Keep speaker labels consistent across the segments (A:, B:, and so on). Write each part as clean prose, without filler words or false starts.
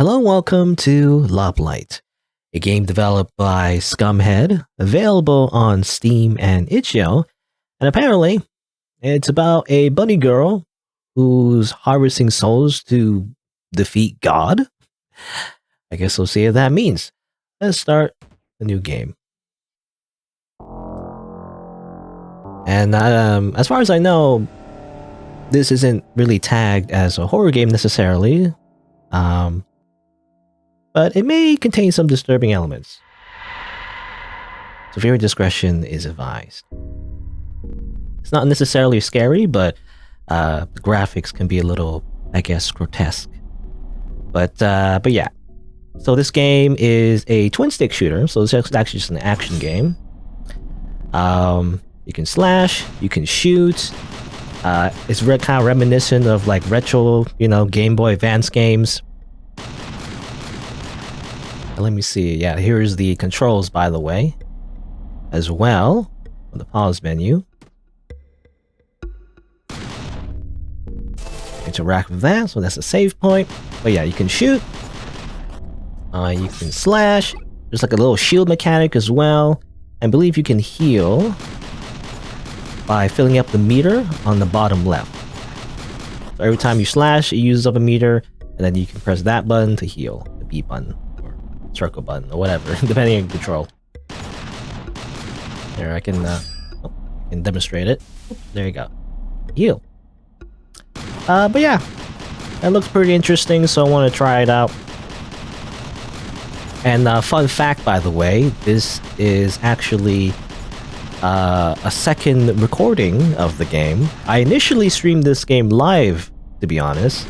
A: Hello and welcome to Loplight, a game developed by Scumhead, available on Steam and itch.io, and apparently it's about a bunny girl who's harvesting souls to defeat God. I guess we'll see what that means. Let's start the new game. And as far as I know, this isn't really tagged as a horror game necessarily. But it may contain some disturbing elements. So viewer discretion is advised. It's not necessarily scary, but the graphics can be a little, I guess, grotesque. But yeah. So this game is a twin-stick shooter, so it's actually just an action game. You can slash, you can shoot. It's kind of reminiscent of like retro, Game Boy Advance games. Let me see. Yeah, here's the controls, by the way, as well on the pause menu. Interact with that, so that's a save point. But yeah, you can shoot. You can slash. There's like a little shield mechanic as well. I believe you can heal by filling up the meter on the bottom left. So every time you slash, it uses up a meter, and then you can press that button to heal, the B button. Circle button or whatever, depending on control. There, I can demonstrate it. There you go. Heal. But yeah, that looks pretty interesting, so I want to try it out. And fun fact, by the way, this is actually a second recording of the game. I initially streamed this game live, to be honest,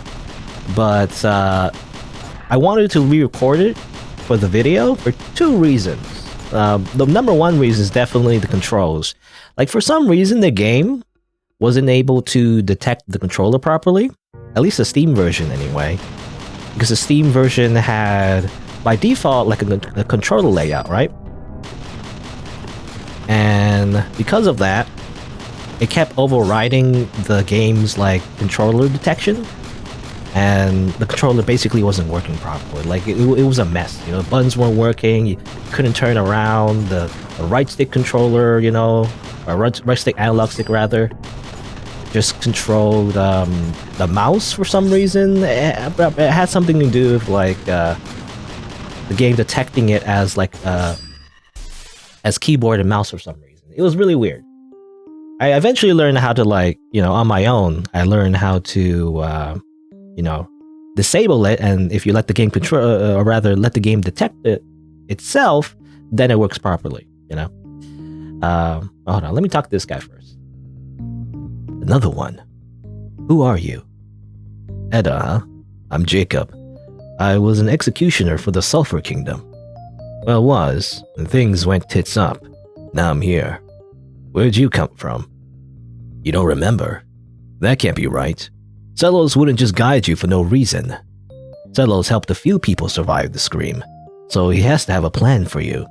A: but I wanted to re-record it for the video for two reasons. The number one reason is definitely the controls. Like, for some reason, the game wasn't able to detect the controller properly. At least the Steam version, anyway. Because the Steam version had, by default, like a controller layout, right? And because of that, it kept overriding the game's, like, controller detection. And the controller basically wasn't working properly. Like, it was a mess, buttons weren't working, you couldn't turn around, the right stick controller, or right stick analog stick rather, just controlled the mouse for some reason. It had something to do with like the game detecting it as like as keyboard and mouse for some reason. It was really weird. I eventually learned how to, like, on my own, I learned how to disable it, and if you let the game control, or rather let the game detect it itself, then it works properly, hold on, let me talk to this guy first. Another one. Who are you? Edda, huh? I'm Jacob. I was an executioner for the Sulphur Kingdom. Well, was, and things went tits up. Now I'm here. Where'd you come from? You don't remember? That can't be right. Zelos wouldn't just guide you for no reason. Zelos helped a few people survive the scream, so he has to have a plan for you.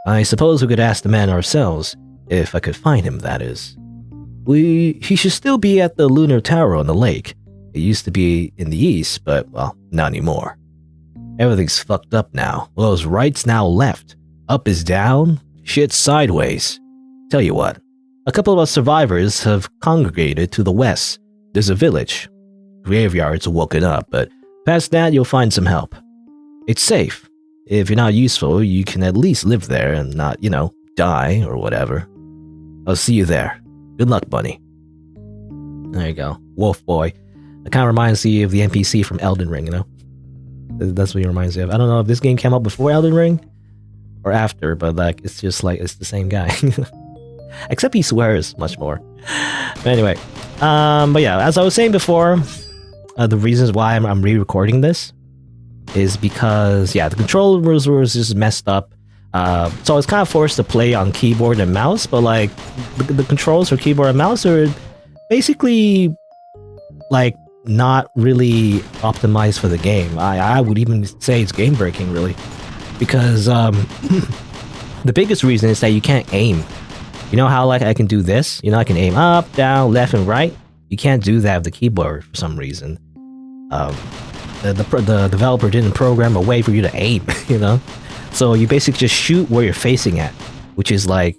A: I suppose we could ask the man ourselves, if I could find him, that is. He should still be at the Lunar Tower on the lake. It used to be in the east, but, well, not anymore. Everything's fucked up now. Well, those right's now left. Up is down, shit's sideways. Tell you what, a couple of us survivors have congregated to the west. There's a village. Graveyards are woken up, but past that you'll find some help. It's safe. If you're not useful, you can at least live there and not, die or whatever. I'll see you there. Good luck, bunny. There you go. Wolf boy. It kind of reminds me of the NPC from Elden Ring, That's what he reminds me of. I don't know if this game came out before Elden Ring or after, but like it's just like it's the same guy. Except he swears much more. But anyway. But yeah, as I was saying before, the reasons why I'm re-recording this is because, yeah, the controllers were just messed up. So I was kind of forced to play on keyboard and mouse, but like the controls for keyboard and mouse are basically like not really optimized for the game. I would even say it's game breaking, really, because the biggest reason is that you can't aim. You know how, like, I can do this? I can aim up, down, left, and right? You can't do that with the keyboard for some reason. the developer didn't program a way for you to aim, you know? So you basically just shoot where you're facing at, which is like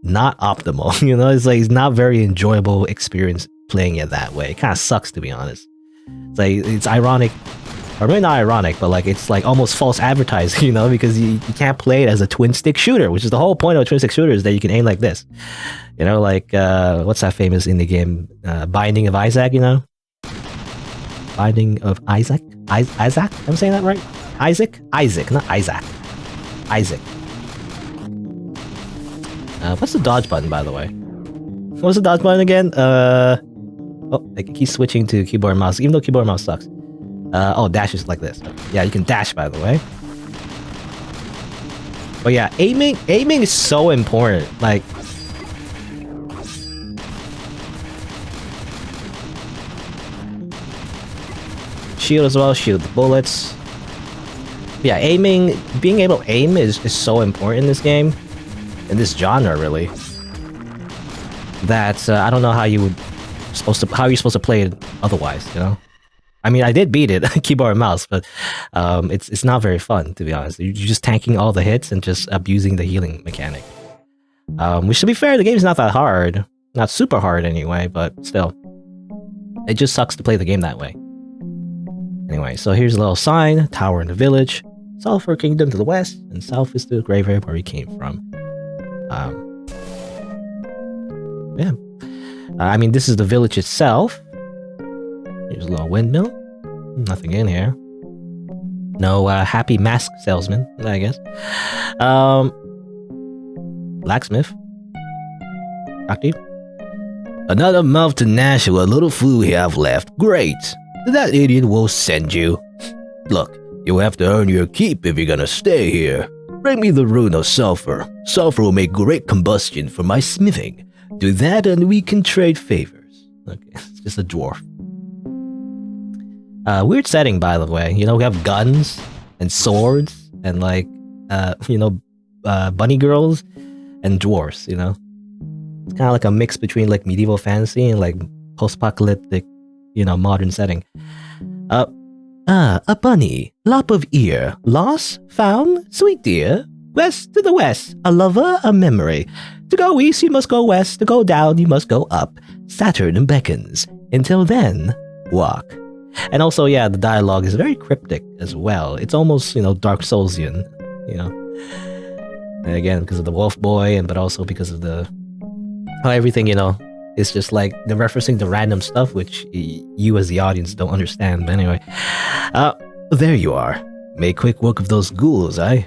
A: not optimal, you know? It's like it's not very enjoyable experience playing it that way. It kind of sucks, to be honest. It's like it's ironic, or maybe not ironic, but like it's like almost false advertising, you know, because you can't play it as a twin stick shooter, which is the whole point of a twin stick shooter, is that you can aim like this, you know, like what's that famous indie game, Binding of Isaac, you know? Binding of Isaac? Isaac? I'm saying that right? Isaac, not Isaac. Isaac. What's the dodge button, by the way? What's the dodge button again? Oh, I keep switching to keyboard and mouse, even though keyboard and mouse sucks. Oh, dash is like this. Yeah, you can dash, by the way. But yeah, aiming is so important. Like, shield as well, shield the bullets. Yeah, aiming, being able to aim is so important in this game, in this genre, really. That I don't know how you're supposed to play it otherwise, you know. I mean, I did beat it, keyboard and mouse, but it's not very fun, to be honest. You're just tanking all the hits and just abusing the healing mechanic. Which, to be fair, the game's not that hard, not super hard anyway, but still, it just sucks to play the game that way. Anyway, so here's a little sign, tower in the village, Sulphur Kingdom to the west, and south is the graveyard where we came from. Yeah. I mean, this is the village itself. Here's a little windmill. Nothing in here. No happy mask salesman, I guess. Blacksmith. Talk to you. Another mouth to gnash with what little food we have left. Great. That idiot will send you. Look, you'll have to earn your keep if you're gonna stay here. Bring me the rune of sulfur. Sulfur will make great combustion for my smithing. Do that and we can trade favors. Okay, it's just a dwarf. Weird setting, by the way. You know, we have guns and swords and like, you know, bunny girls and dwarfs, you know? It's kind of like a mix between like medieval fantasy and like post-apocalyptic, you know, modern setting. A bunny, lop of ear, lost, found, sweet dear, west to the west, a lover, a memory. To go east, you must go west, to go down, you must go up. Saturn beckons. Until then, walk. And also, yeah, the dialogue is very cryptic as well. It's almost, you know, Dark Soulsian, you know. And again, because of the wolf boy, but also because of the how everything, you know, is just like they're referencing the random stuff which you as the audience don't understand. But anyway, there you are. Make quick work of those ghouls, eh?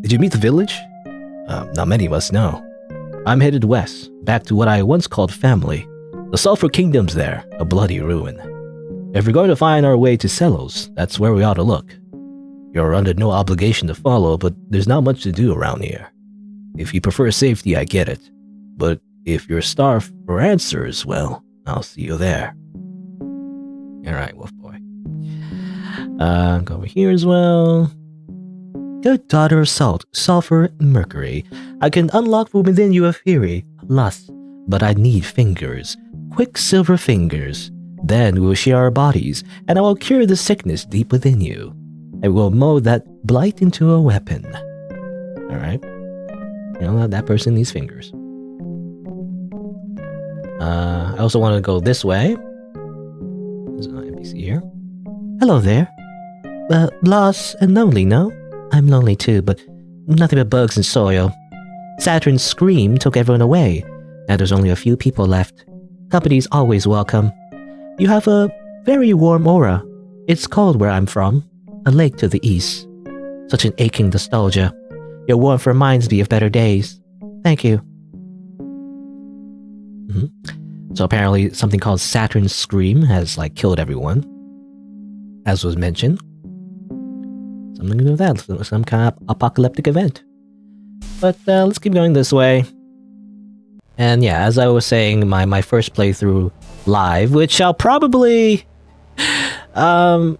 A: Did you meet the village? Not many of us know. I'm headed west, back to what I once called family. The Sulphur Kingdom's there, a bloody ruin. If we're going to find our way to Celos, that's where we ought to look. You're under no obligation to follow, but there's not much to do around here. If you prefer safety, I get it. But if you're starved for answers, well, I'll see you there. Alright, wolf boy. Go over here as well. Good daughter of salt, sulfur, mercury. I can unlock from within you a fury, lust, but I need fingers. Quicksilver fingers. Then we will share our bodies, and I will cure the sickness deep within you. I will mold that blight into a weapon. Alright. You know, that person needs fingers. I also want to go this way. There's an NPC here. Hello there. Lost and lonely, no? I'm lonely too, but nothing but bugs and soil. Saturn's scream took everyone away. Now there's only a few people left. Company's always welcome. You have a very warm aura. It's cold where I'm from. A lake to the east. Such an aching nostalgia. Your warmth reminds me of better days. Thank you. So apparently something called Saturn's Scream has like killed everyone. As was mentioned. Something to do with that. Some kind of apocalyptic event. But let's keep going this way. And yeah, as I was saying, my first playthrough live, which I'll probably... I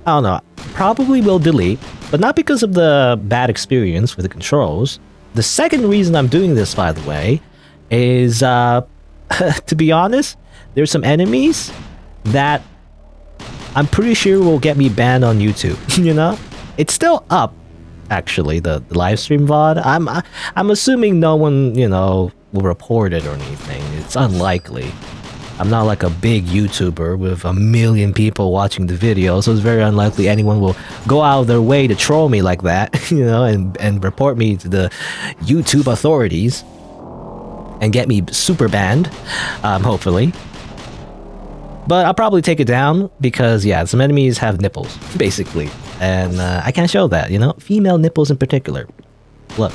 A: don't know. Probably will delete. But not because of the bad experience with the controls. The second reason I'm doing this, by the way, is... to be honest, there's some enemies that I'm pretty sure will get me banned on YouTube. You know, it's still up. Actually, the live stream VOD. I'm assuming no one, you know, will report it or anything. It's unlikely. I'm not like a big YouTuber with 1 million people watching the video, so it's very unlikely anyone will go out of their way to troll me like that, you know, and report me to the YouTube authorities and get me super banned, hopefully. But I'll probably take it down because, yeah, some enemies have nipples, basically. And I can't show that, you know? Female nipples in particular. Look.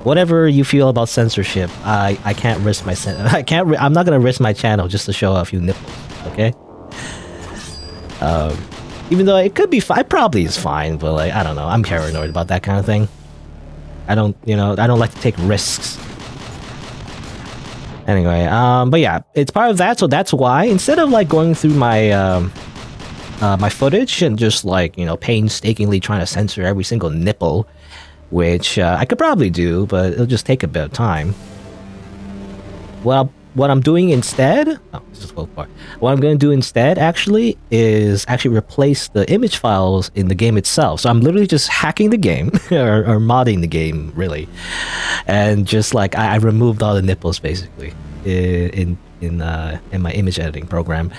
A: Whatever you feel about censorship, I can't risk my I'm not gonna risk my channel just to show a few nipples, okay? Even though it could be fine, probably is fine, but like, I don't know, I'm paranoid about that kind of thing. I don't, you know, I don't like to take risks. Anyway, but yeah, it's part of that, so that's why, instead of like going through my, my footage and just like, you know, painstakingly trying to censor every single nipple, which I could probably do, but it'll just take a bit of time. Well, what I'm doing instead, oh, this is part. What I'm going to do instead, actually, is actually replace the image files in the game itself. So I'm literally just hacking the game, or modding the game, really, and just like I removed all the nipples basically in my image editing program.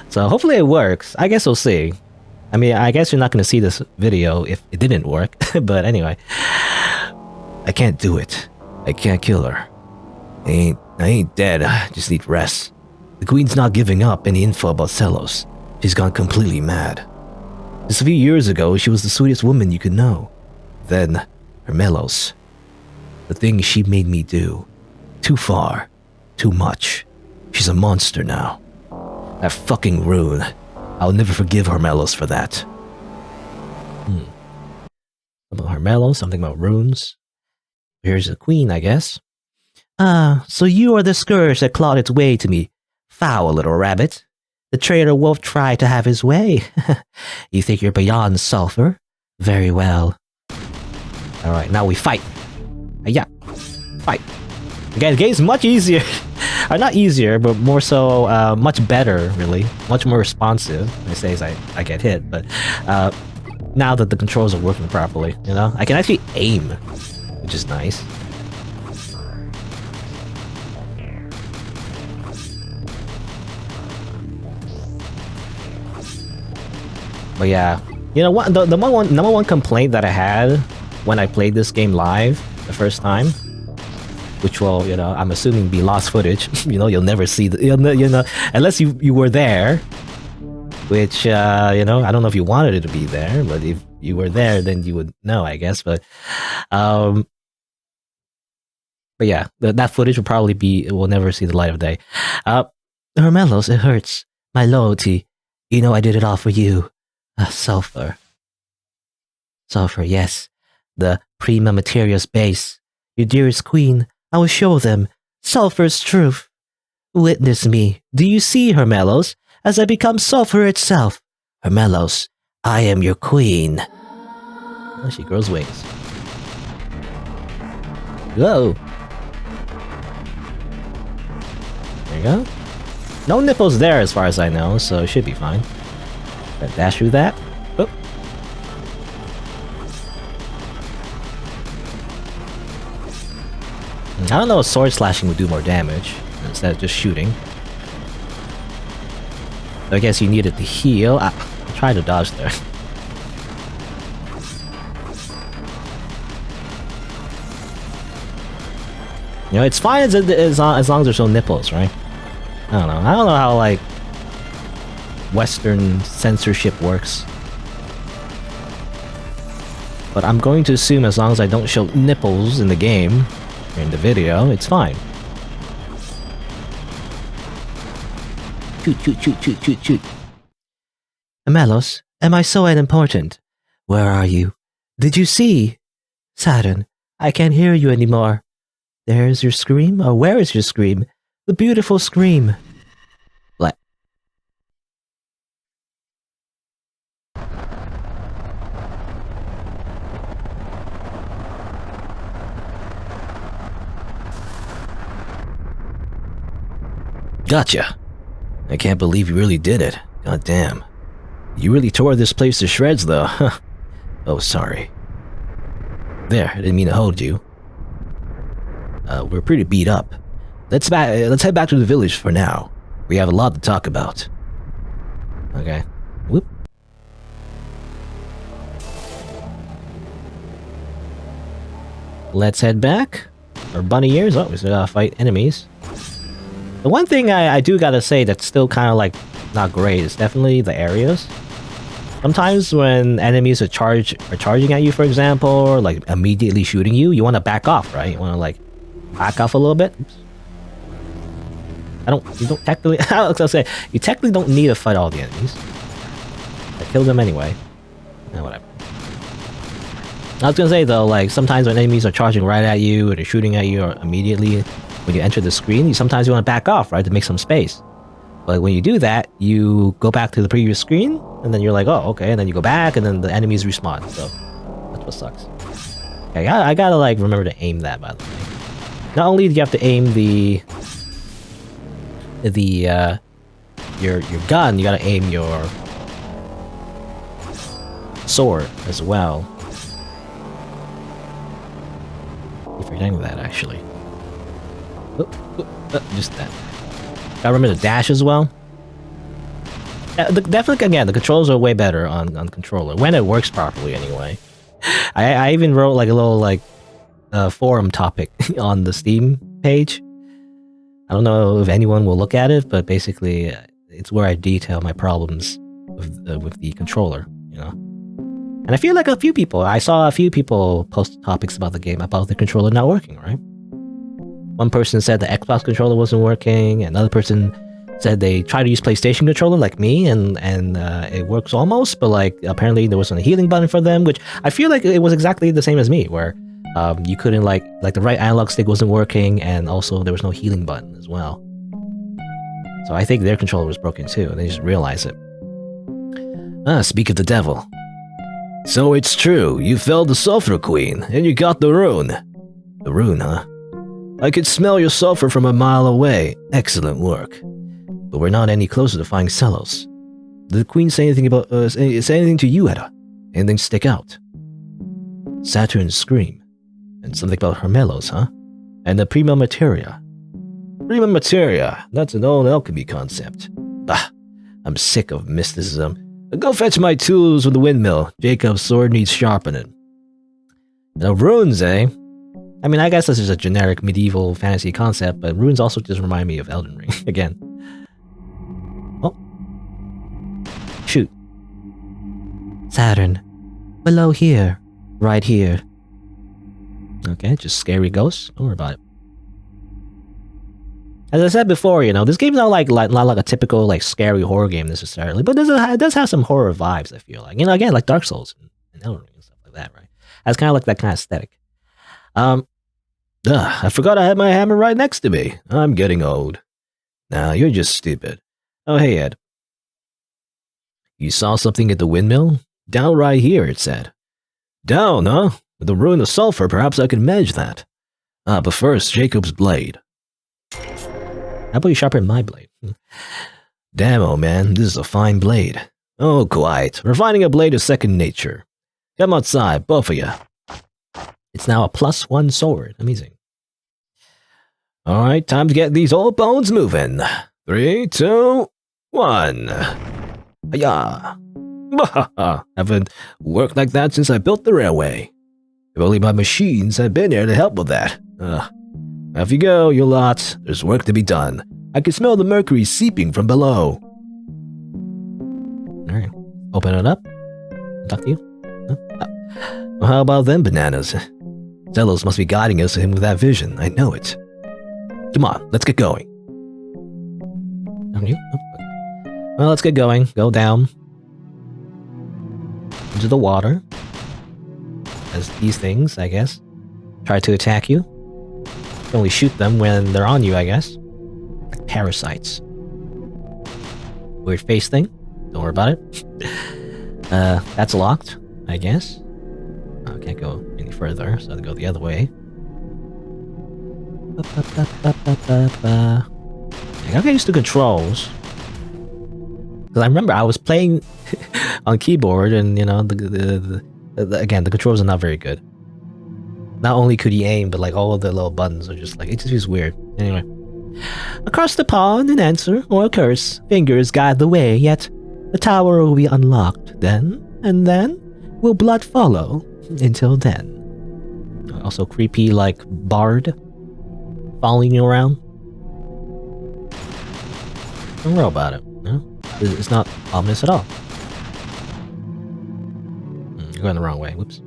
A: So hopefully it works. I guess we'll see. I mean, I guess you're not going to see this video if it didn't work, but anyway. I can't do it. I can't kill her. I ain't dead, I just need rest. The Queen's not giving up any info about Celos. She's gone completely mad. Just a few years ago, she was the sweetest woman you could know. Then, Hermelos. The thing she made me do. Too far. Too much. She's a monster now. That fucking rune. I'll never forgive Hermelos for that. About Hermelos, something about runes. Here's the queen, I guess. So you are the scourge that clawed its way to me. Foul little rabbit. The traitor wolf tried to have his way. You think you're beyond sulfur? Very well. Alright, now we fight. Yeah, fight. Again, the game's much easier. Or not easier, but more so, much better, really. Much more responsive. I say as I get hit, but now that the controls are working properly, you know? I can actually aim, which is nice. But yeah, you know what? The number one complaint that I had when I played this game live the first time, which will, you know, I'm assuming be lost footage. You know, you'll never see the, you know, unless you were there. Which, you know, I don't know if you wanted it to be there, but if you were there, then you would know, I guess. But yeah, that footage will probably be, will never see the light of day. Hermelos, it hurts. My loyalty. You know I did it all for you. Sulfur. Sulfur, yes. The prima materia's base. Your dearest queen, I will show them. Sulfur's truth. Witness me. Do you see, Hermelos? As I become sulfur itself. Hermelos, I am your queen. Oh, she grows wings. Whoa. There you go. No nipples there as far as I know, so it should be fine. Dash through that. Oop. I don't know if sword slashing would do more damage instead of just shooting. I guess you needed to heal. I tried to dodge there. You know, it's fine as long as there's no nipples, right? I don't know. I don't know how, like, Western censorship works. But I'm going to assume as long as I don't show nipples in the game, or in the video, it's fine. Shoot, shoot, shoot, shoot, shoot, shoot. Hermelos, am I so unimportant? Where are you? Did you see? Saturn, I can't hear you anymore. There's your scream? Or where is your scream? The beautiful scream. What? Gotcha. I can't believe you really did it. God damn. You really tore this place to shreds, though. Oh, sorry. There, I didn't mean to hold you. We're pretty beat up. Let's head back to the village for now. We have a lot to talk about. Okay. Whoop. Let's head back. Our bunny ears. Oh, we still gotta fight enemies. The one thing I do gotta say that's still kind of like not great is definitely the areas. Sometimes when enemies are charging at you, for example, or like immediately shooting you, you want to back off, right? You want to like back off a little bit. Oops. You don't technically, I was gonna say, you technically don't need to fight all the enemies. I killed them anyway. Yeah, whatever. I was gonna say though, like sometimes when enemies are charging right at you or they're shooting at you or immediately when you enter the screen, sometimes you want to back off, right, to make some space. But when you do that, you go back to the previous screen, and then you're like, oh, okay, and then you go back, and then the enemies respawn, so that's what sucks. Okay, I gotta, like, remember to aim that, by the way. Not only do you have to aim your gun, you gotta aim your sword as well. Keep forgetting that, actually. Just that. Gotta remember to dash as well. Definitely, again, the controls are way better on controller when it works properly. Anyway, I even wrote like a little like forum topic on the Steam page. I don't know if anyone will look at it, but basically, it's where I detail my problems with the controller. You know, and I feel like I saw a few people post topics about the game about the controller not working. Right. One person said the Xbox controller wasn't working. Another person said they tried to use PlayStation controller like me, and it works almost, but like apparently there wasn't a healing button for them, which I feel like it was exactly the same as me, where you couldn't like the right analog stick wasn't working, and also there was no healing button as well. So I think their controller was broken too, and they just realized it. Speak of the devil. So it's true, you felled the Sulphur Queen, and you got the rune. The rune, huh? I could smell your sulfur from a mile away. Excellent work. But we're not any closer to finding Celos. Did the Queen say anything about say anything to you, Edda? Anything stick out? Saturn's scream. And something about Hermelos, huh? And the Prima Materia. Prima Materia. That's an old alchemy concept. Bah! I'm sick of mysticism. Go fetch my tools from the windmill. Jacob's sword needs sharpening. Now runes, eh? I mean, I guess this is a generic medieval fantasy concept, but runes also just remind me of Elden Ring, again. Oh. Shoot. Saturn. Below here. Right here. Okay, just scary ghosts. Don't worry about it. As I said before, you know, this game's not like a typical like scary horror game necessarily, but it does have some horror vibes, I feel like. You know, again, like Dark Souls and Elden Ring and stuff like that, right? That's kind of like that kind of aesthetic. I forgot I had my hammer right next to me. I'm getting old. Nah, you're just stupid. Oh, hey, Ed. You saw something at the windmill? Down right here, it said. Down, huh? With the rune of sulfur, perhaps I can manage that. But first, Jacob's blade. How about you sharpen my blade? Damn, oh man, this is a fine blade. Oh, quiet. Refining a blade is second nature. Come outside, both of you. It's now a +1 sword. Amazing. Alright, time to get these old bones moving. 3, 2, 1. Hiya! Haven't worked like that since I built the railway. If only my machines had been here to help with that. Off you go, you lot. There's work to be done. I can smell the mercury seeping from below. Alright, open it up. Talk to you. Well, how about them bananas? Zelos must be guiding us with that vision. I know it. Come on, let's get going. Well, let's get going. Go down into the water. As these things, I guess, try to attack you. You can only shoot them when they're on you, I guess. Like parasites. Weird face thing. Don't worry about it. That's locked, I guess. I can't go any further, so I'll go the other way. I got used to controls. Because I remember I was playing on keyboard, and you know, again, the controls are not very good. Not only could he aim, but like all of the little buttons are just like, it just feels weird. Anyway. Across the pond, an answer or a curse. Fingers guide the way, yet the tower will be unlocked then, and then will blood follow until then. Also creepy, like, bard following you around. Don't worry about it. No? It's not ominous at all. You're going the wrong way. Whoops.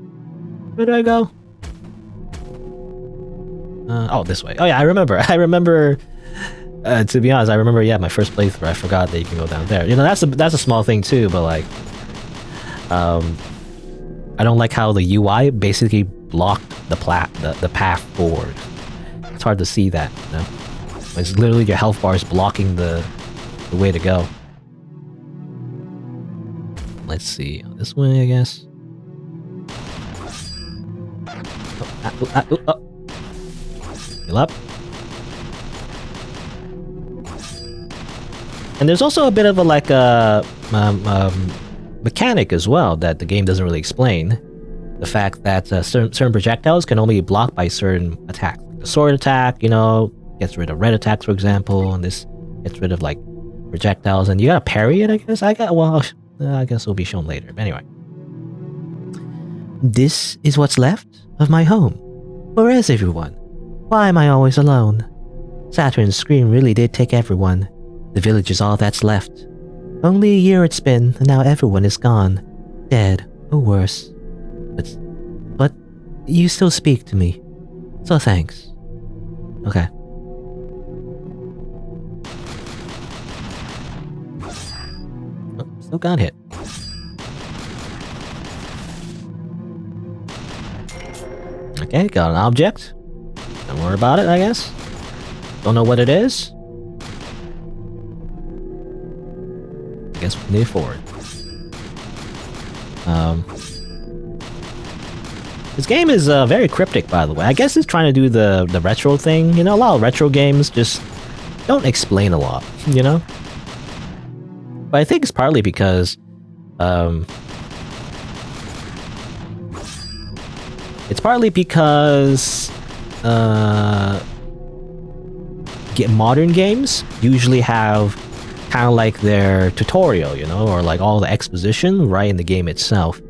A: Where do I go? Oh, this way. Oh yeah, I remember. To be honest, I remember. Yeah, my first playthrough. I forgot that you can go down there. You know, that's a small thing too. But like, I don't like how the UI basically blocked the path forward. It's hard to see that. You know? It's literally your health bar is blocking the way to go. Let's see. This way, I guess. Oh. Heal up. And there's also a bit of a like a mechanic as well that the game doesn't really explain. The fact that certain projectiles can only be blocked by certain attacks. The sword attack, you know, gets rid of red attacks, for example, and this gets rid of like projectiles, and you gotta parry it, I guess. I guess it'll be shown later. But anyway. This is what's left of my home. Where is everyone? Why am I always alone? Saturn's scream really did take everyone. The village is all that's left. Only a year it's been, and now everyone is gone. Dead, or worse. But you still speak to me. So thanks. Okay. Oh, still got hit. Okay, got an object. Don't worry about it, I guess. Don't know what it is. I guess we need forward. This game is very cryptic, by the way. I guess it's trying to do the retro thing. You know, a lot of retro games just don't explain a lot, you know? But I think it's partly because modern games usually have kind of like their tutorial, you know, or like all the exposition right in the game itself.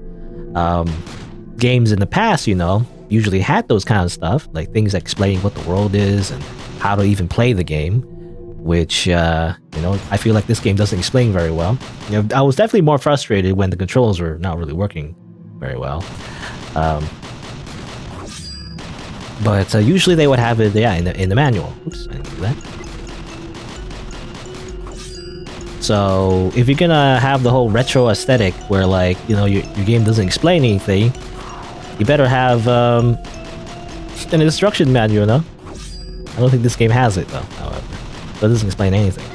A: Games in the past, you know, usually had those kind of stuff, like things explaining what the world is and how to even play the game, which, you know, I feel like this game doesn't explain very well. You know, I was definitely more frustrated when the controls were not really working very well. But usually they would have it, yeah, in the manual. Oops, I didn't do that. So if you're gonna have the whole retro aesthetic where, like, you know, your game doesn't explain anything, you better have an instruction manual, no? I don't think this game has it though, however. But it doesn't explain anything.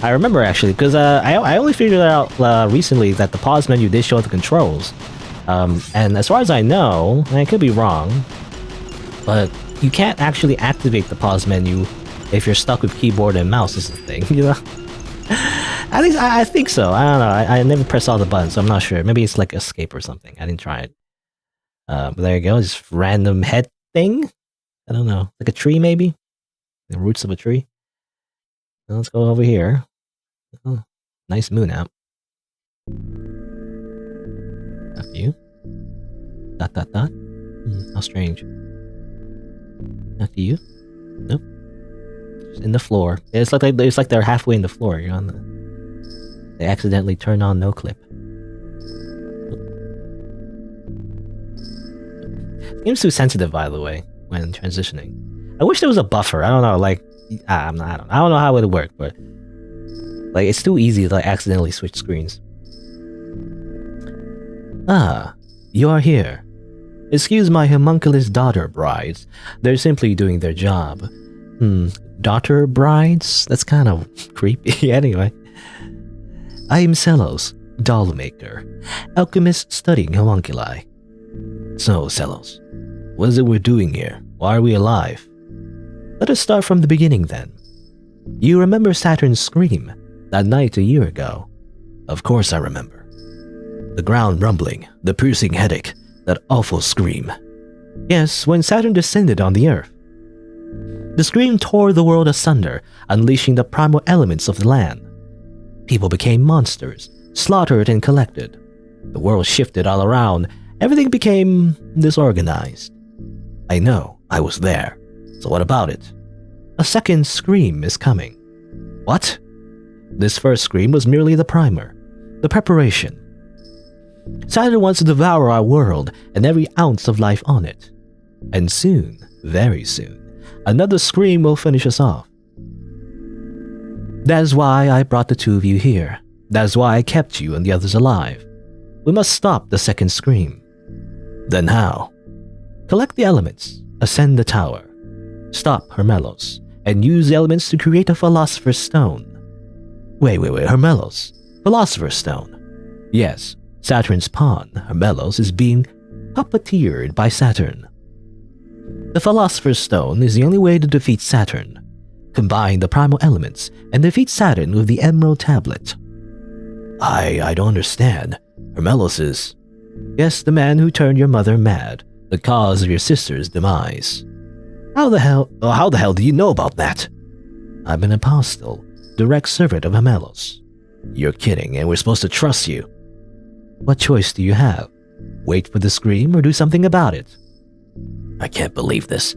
A: I remember actually, because I only figured out recently that the pause menu did show the controls. And as far as I know, and I could be wrong, but you can't actually activate the pause menu if you're stuck with keyboard and mouse is the thing, you know? At least I think so. I don't know. I never pressed all the buttons, so I'm not sure. Maybe it's like escape or something. I didn't try it. But there you go. Just random head thing. I don't know. Like a tree, maybe? The roots of a tree. Now let's go over here. Oh, nice moon out. After you. Dot, dot, dot. How strange. After you. Nope. Just in the floor. It's like they're halfway in the floor. You're on the... They accidentally turned on no clip. The game's too sensitive, by the way, when transitioning. I wish there was a buffer. I don't know, like... I don't know how it would work, but... Like, it's too easy to like, accidentally switch screens. Ah, you are here. Excuse my homunculus daughter brides. They're simply doing their job. Daughter brides? That's kind of creepy. Anyway. I am Celos, doll maker. Alchemist studying homunculi. So, Celos, what is it we're doing here? Why are we alive? Let us start from the beginning then. You remember Saturn's scream. That night a year ago. Of course I remember. The ground rumbling, the piercing headache, that awful scream. Yes, when Saturn descended on the Earth. The scream tore the world asunder, unleashing the primal elements of the land. People became monsters, slaughtered and collected. The world shifted all around. Everything became disorganized. I know, I was there. So what about it? A second scream is coming. What? This first scream was merely the primer, the preparation. Saturn wants to devour our world and every ounce of life on it. And soon, very soon, another scream will finish us off. That is why I brought the two of you here. That is why I kept you and the others alive. We must stop the second scream. Then how? Collect the elements, ascend the tower, stop Hermelos, and use the elements to create a Philosopher's Stone. Wait, Hermelos? Philosopher's Stone? Yes, Saturn's pawn, Hermelos, is being puppeteered by Saturn. The Philosopher's Stone is the only way to defeat Saturn. Combine the primal elements and defeat Saturn with the Emerald Tablet. I don't understand. Hermelos is... Yes, the man who turned your mother mad, the cause of your sister's demise. How the hell do you know about that? I'm an apostle, direct servant of Hermelos. You're kidding, and we're supposed to trust you. What choice do you have? Wait for the scream or do something about it? I can't believe this.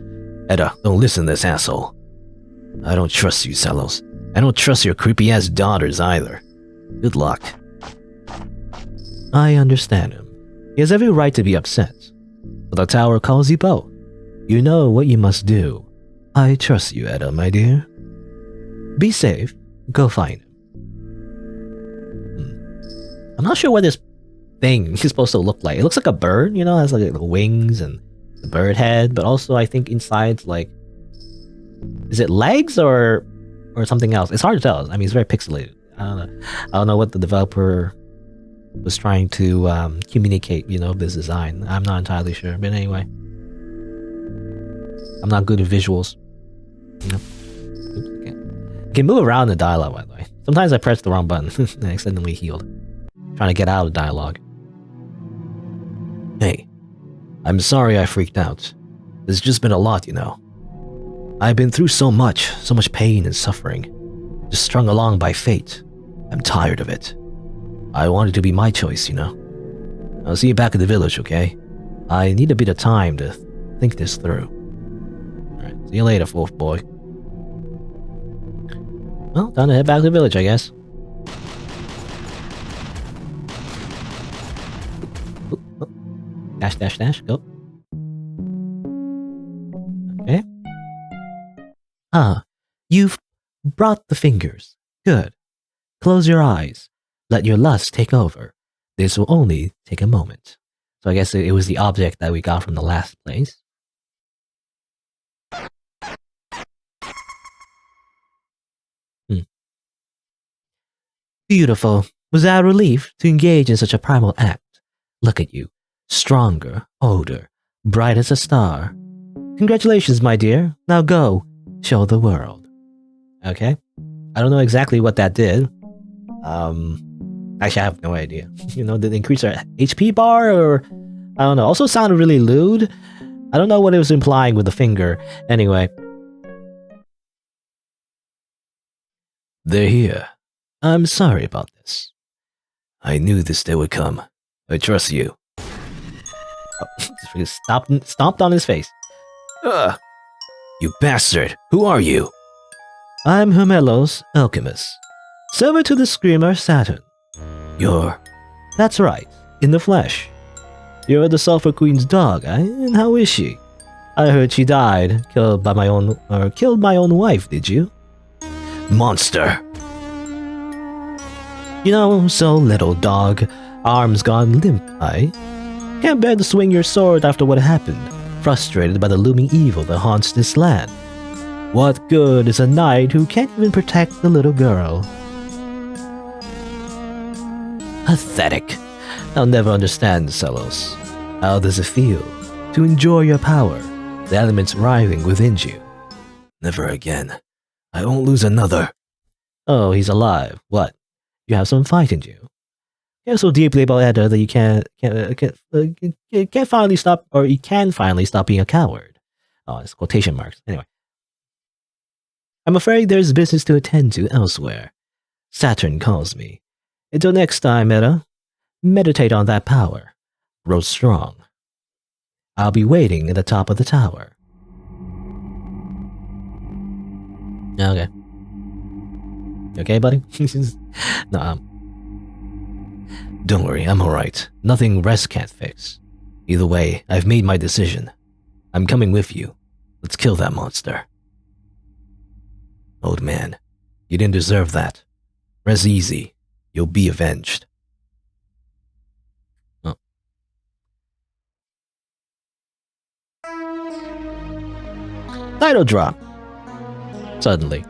A: Edda, don't listen to this asshole. I don't trust you, Selos. I don't trust your creepy-ass daughters either. Good luck. I understand him. He has every right to be upset. But the tower calls you both. You know what you must do. I trust you, Edda, my dear. Be safe. Go find him. I'm not sure what this thing is supposed to look like. It looks like a bird, you know, it has like wings and the bird head, but also I think inside's like... Is it legs or something else? It's hard to tell. I mean, it's very pixelated. I don't know what the developer was trying to communicate, you know, this design. I'm not entirely sure, but anyway. I'm not good at visuals. Nope. Oops, okay. You can move around the dialogue, by the way. Sometimes I press the wrong button and accidentally healed. Trying to get out of dialogue. Hey, I'm sorry I freaked out. There's just been a lot, you know. I've been through so much pain and suffering. Just strung along by fate. I'm tired of it. I want it to be my choice, you know. I'll see you back at the village, okay? I need a bit of time to think this through. Alright, see you later, fourth boy. Well, time to head back to the village, I guess. Dash, dash, dash, go. Okay. Ah, you've brought the fingers. Good. Close your eyes. Let your lust take over. This will only take a moment. So I guess it was the object that we got from the last place. Beautiful. Was that a relief to engage in such a primal act? Look at you. Stronger, older, bright as a star. Congratulations, my dear. Now go. Show the world. Okay. I don't know exactly what that did. Actually, I have no idea. You know, did it increase our HP bar or... I don't know. Also sounded really lewd. I don't know what it was implying with the finger. Anyway. They're here. I'm sorry about this. I knew this day would come. I trust you. Oh, stomped on his face. Ugh. You bastard! Who are you? I'm Hermelos, alchemist. Servant to the screamer Saturn. You're... That's right, in the flesh. You're the Sulphur Queen's dog, eh? And how is she? I heard she died, killed my own wife, did you? Monster! You know, so little dog, arms gone limp, eh? Can't bear to swing your sword after what happened, frustrated by the looming evil that haunts this land. What good is a knight who can't even protect the little girl? Pathetic. I'll never understand, Selos. How does it feel to enjoy your power, the elements writhing within you? Never again. I won't lose another. Oh, he's alive. What? You have some fight in you. Care so deeply about Edda that you can't finally stop, or you can finally stop being a coward. Oh, it's quotation marks. Anyway. I'm afraid there's business to attend to elsewhere. Saturn calls me. Until next time, Edda, meditate on that power. Grow strong. I'll be waiting at the top of the tower. Okay. You okay, buddy? No, don't worry, I'm alright. Nothing rest can't fix. Either way, I've made my decision. I'm coming with you. Let's kill that monster. Old man, you didn't deserve that. Rest easy. You'll be avenged. Oh. Title drop. Suddenly.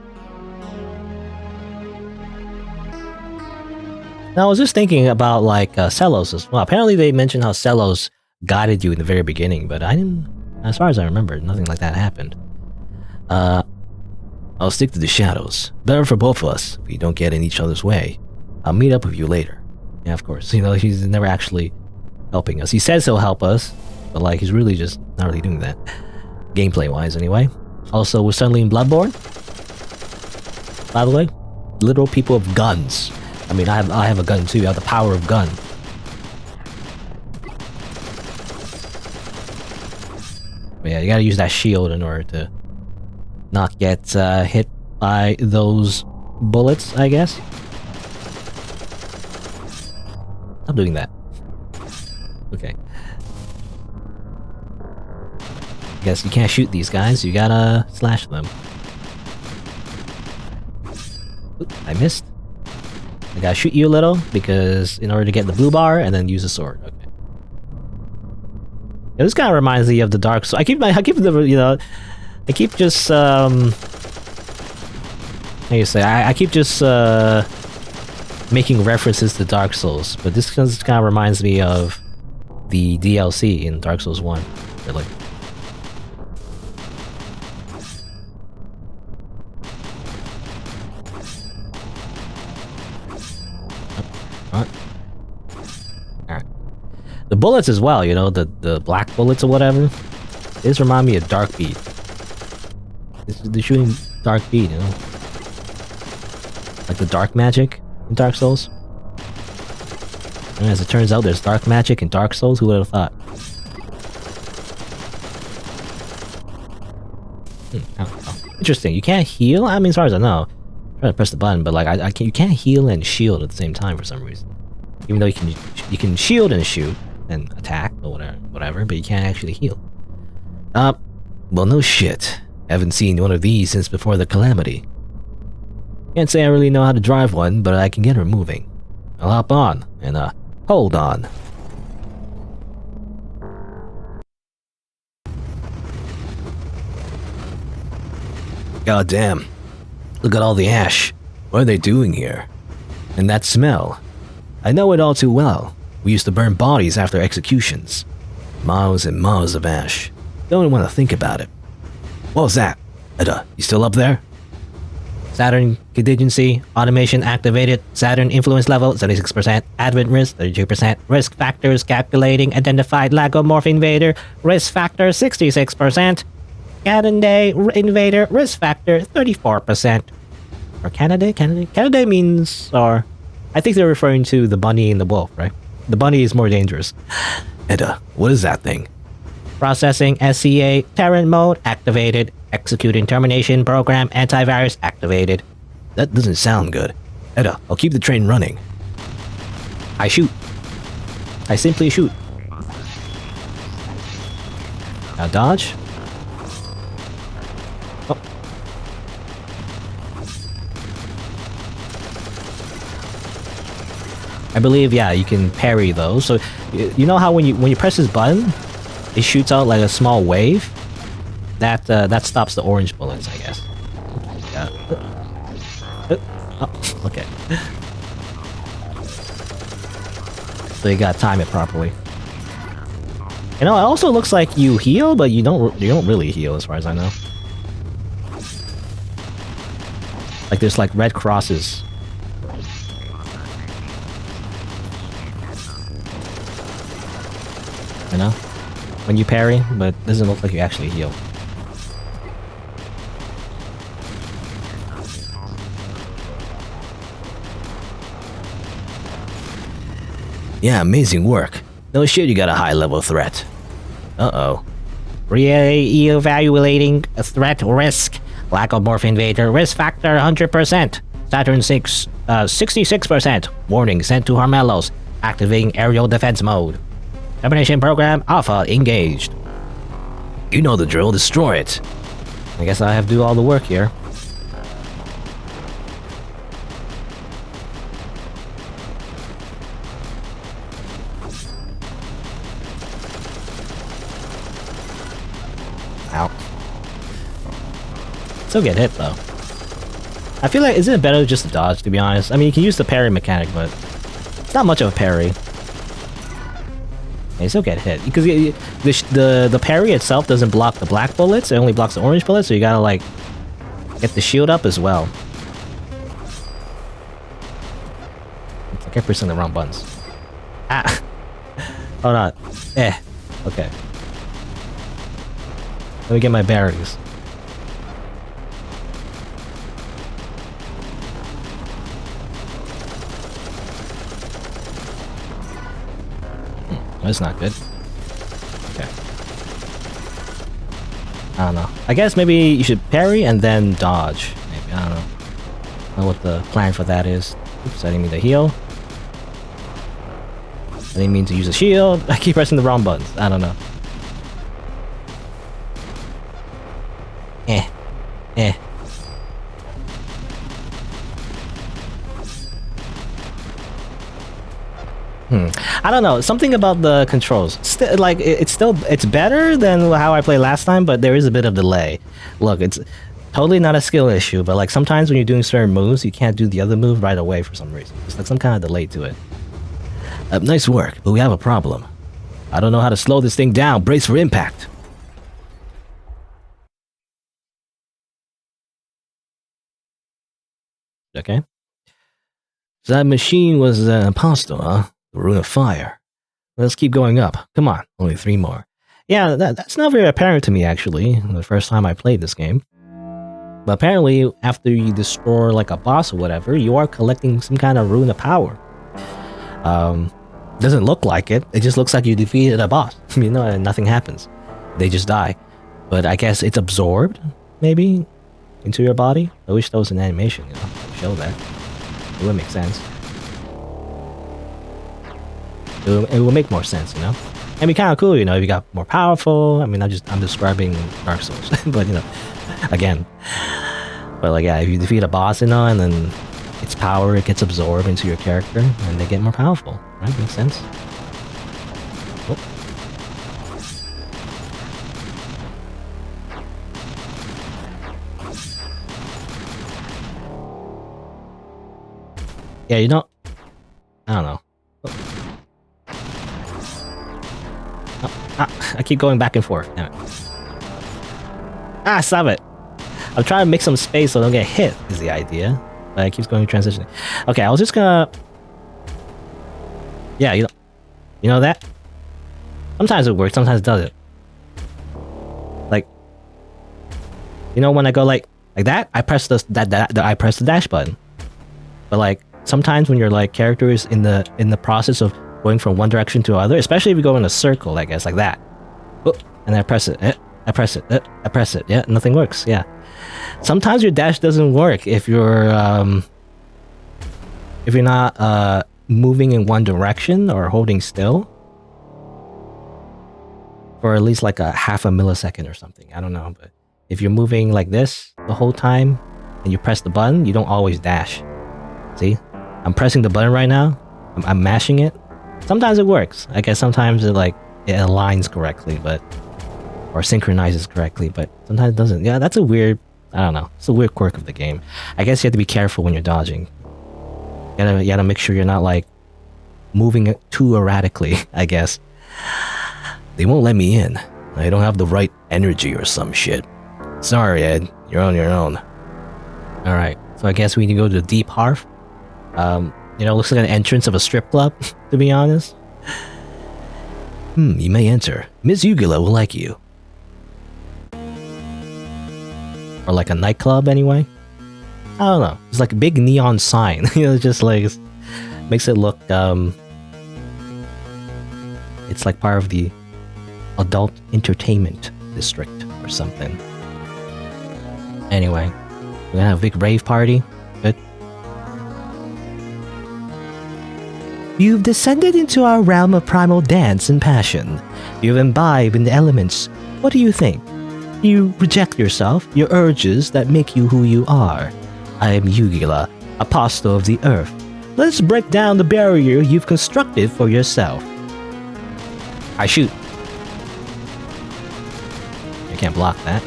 A: Now, I was just thinking about, like, Celos as well. Apparently, they mentioned how Celos guided you in the very beginning, but I didn't... As far as I remember, nothing like that happened. I'll stick to the shadows. Better for both of us if we don't get in each other's way. I'll meet up with you later. Yeah, of course. You know, he's never actually helping us. He says he'll help us, but, like, he's really just not really doing that. Gameplay-wise, anyway. Also, we're suddenly in Bloodborne. By the way, literal people of guns. I mean, I have a gun too. I have the power of gun. But yeah, you gotta use that shield in order to not get hit by those bullets, I guess. Stop doing that. Okay. Guess you can't shoot these guys. You gotta slash them. Oop, I missed. I gotta shoot you a little, because in order to get the blue bar, and then use a sword. Okay. Yeah, this kind of reminds me of the Dark Souls. I keep the, you know, I keep just, how do you say, I keep just, making references to Dark Souls, but this kind of reminds me of the DLC in Dark Souls 1, really. The bullets as well, you know, the black bullets or whatever. This remind me of Dark Beat. They're shooting Dark Beat, you know? Like the dark magic in Dark Souls. And as it turns out, there's dark magic in Dark Souls. Who would have thought? Interesting. You can't heal? I mean, as far as I know. I'm trying to press the button, but like you can't heal and shield at the same time for some reason. Even though you can shield and shoot and attack or whatever, but you can't actually heal. Well, no shit. Haven't seen one of these since before the calamity. Can't say I really know how to drive one, but I can get her moving. I'll hop on and hold on. God damn. Look at all the ash. What are they doing here? And that smell. I know it all too well. We used to burn bodies after executions. Miles and miles of ash. Don't even want to think about it. What was that? Edda, you still up there? Saturn contingency, automation activated, Saturn influence level 76%, advent risk 32%, risk factors calculating, identified lagomorph invader, risk factor 66%, Canaday invader, risk factor 34%. Or Canaday? Canaday means, or I think they're referring to the bunny and the wolf, right? The bunny is more dangerous. Edda, what is that thing? Processing SCA, Terran mode activated, executing termination program, antivirus activated. That doesn't sound good. Edda, I'll keep the train running. I shoot. I simply shoot. Now dodge. Oh. I believe, yeah, you can parry those. So, you know how when you press this button, it shoots out like a small wave? That stops the orange bullets, I guess. Yeah. Oh, okay. So you gotta time it properly. You know, it also looks like you heal, but you don't really heal as far as I know. Like there's like red crosses. You know? When you parry, but it doesn't look like you actually heal. Yeah, amazing work. No shit, you got a high-level threat. Uh-oh. Re-evaluating a threat risk. Lack of morph invader. Risk factor 100%. Saturn 6, 66%. Warning sent to Harmelos. Activating aerial defense mode. Termination program Alpha engaged. You know the drill, destroy it. I guess I have to do all the work here. Ow. Still get hit though. I feel like, isn't it better just to dodge, to be honest? I mean, you can use the parry mechanic, but it's not much of a parry. Yeah, you still get hit because the parry itself doesn't block the black bullets; it only blocks the orange bullets. So you gotta like get the shield up as well. I kept pressing the wrong buttons. Ah, hold on. Okay. Let me get my bearings. That's not good. Okay. I don't know. I guess maybe you should parry and then dodge. Maybe, I don't know. I don't know what the plan for that is. Oops, I didn't mean to heal. I didn't mean to use a shield. I keep pressing the wrong buttons. I don't know. I don't know, something about the controls. Like it's better than how I played last time, but there is a bit of delay. Look, it's totally not a skill issue, but like sometimes when you're doing certain moves, you can't do the other move right away for some reason. It's like some kind of delay to it. Nice work, but we have a problem. I don't know how to slow this thing down. Brace for impact. Okay. So that machine was an imposter, huh? The Rune of Fire. Let's keep going up. Come on, only 3 more. Yeah, that's not very apparent to me, actually, the first time I played this game. But apparently, after you destroy like a boss or whatever, you are collecting some kind of Rune of Power. Doesn't look like it. It just looks like you defeated a boss, you know, and nothing happens. They just die. But I guess it's absorbed, maybe, into your body. I wish there was an animation, you know, to show that. It would make sense. It will make more sense, you know? And be kind of cool, you know, if you got more powerful. I mean, I'm describing Dark Souls, but, you know, again. But, like, yeah, if you defeat a boss, you know, and then its power, it gets absorbed into your character, and they get more powerful, right? Makes sense. Oh. Yeah, you know, I don't know. I keep going back and forth. Damn it. Ah, stop it. I'm trying to make some space so I don't get hit, is the idea. But it keeps going transitioning. Okay, I was just gonna... Yeah, you know that? Sometimes it works, sometimes it doesn't. Like... You know when I go like that? I press I press the dash button. But like, sometimes when your like character is in the process of going from one direction to other, especially if you go in a circle, I guess, like that. Oh, and then I press it. I press it. I press it. Yeah, nothing works. Yeah. Sometimes your dash doesn't work if you're not moving in one direction or holding still for at least like a half a millisecond or something. I don't know, but if you're moving like this the whole time and you press the button, you don't always dash. See? I'm pressing the button right now. I'm mashing it. Sometimes it works. I guess sometimes it aligns correctly, or synchronizes correctly, but sometimes it doesn't. Yeah, that's a weird, I don't know. It's a weird quirk of the game. I guess you have to be careful when you're dodging. You gotta make sure you're not like moving it too erratically, I guess. They won't let me in. I don't have the right energy or some shit. Sorry, Ed. You're on your own. Alright. So I guess we need to go to the deep hearth. Looks like an entrance of a strip club, to be honest. You may enter. Miss Ugula will like you. Or like a nightclub, anyway? I don't know. It's like a big neon sign. Just like... makes it look, it's like part of the adult entertainment district or something. Anyway, we're gonna have a big rave party. Good. You've descended into our realm of primal dance and passion. You've imbibed in the elements. What do you think? You reject yourself, your urges that make you who you are. I am Ugula, apostle of the earth. Let's break down the barrier you've constructed for yourself. I shoot. I can't block that.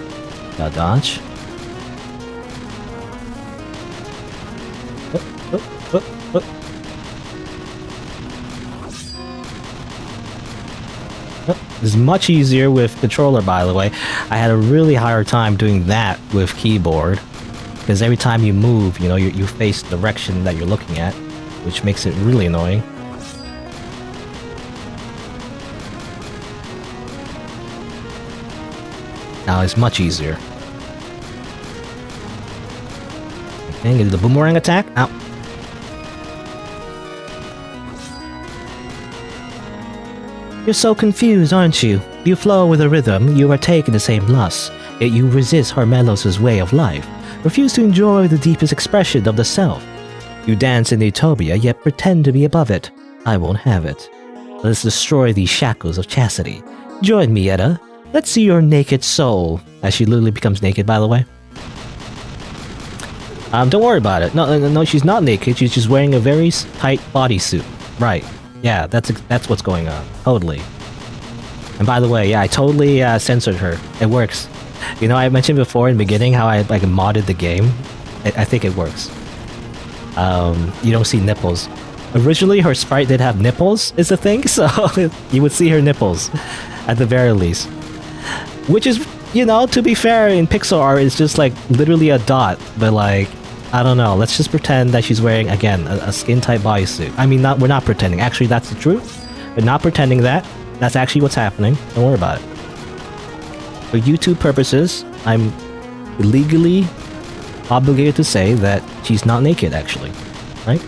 A: Gotta dodge. It's much easier with controller, by the way. I had a really hard time doing that with keyboard. Because every time you move, you face the direction that you're looking at, which makes it really annoying. Now it's much easier. Okay, get the boomerang attack. Ow. You're so confused, aren't you? You flow with a rhythm, you partake in the same lust, yet you resist Hermelos' way of life, refuse to enjoy the deepest expression of the self. You dance in utopia, yet pretend to be above it. I won't have it. Let's destroy these shackles of chastity. Join me, Edda. Let's see your naked soul. As she literally becomes naked, by the way. Don't worry about it. No, she's not naked. She's just wearing a very tight bodysuit. Right. Yeah, that's what's going on. Totally. And by the way, yeah, I totally censored her. It works. I mentioned before in the beginning how I modded the game. I think it works. You don't see nipples. Originally, her sprite did have nipples, is the thing, so you would see her nipples, at the very least. Which is, to be fair, in pixel art, it's just literally a dot, but I don't know, let's just pretend that she's wearing, again, a skin-tight bodysuit. I mean, we're not pretending, actually that's the truth. We're not pretending that. That's actually what's happening. Don't worry about it. For YouTube purposes, I'm legally obligated to say that she's not naked, actually. Right?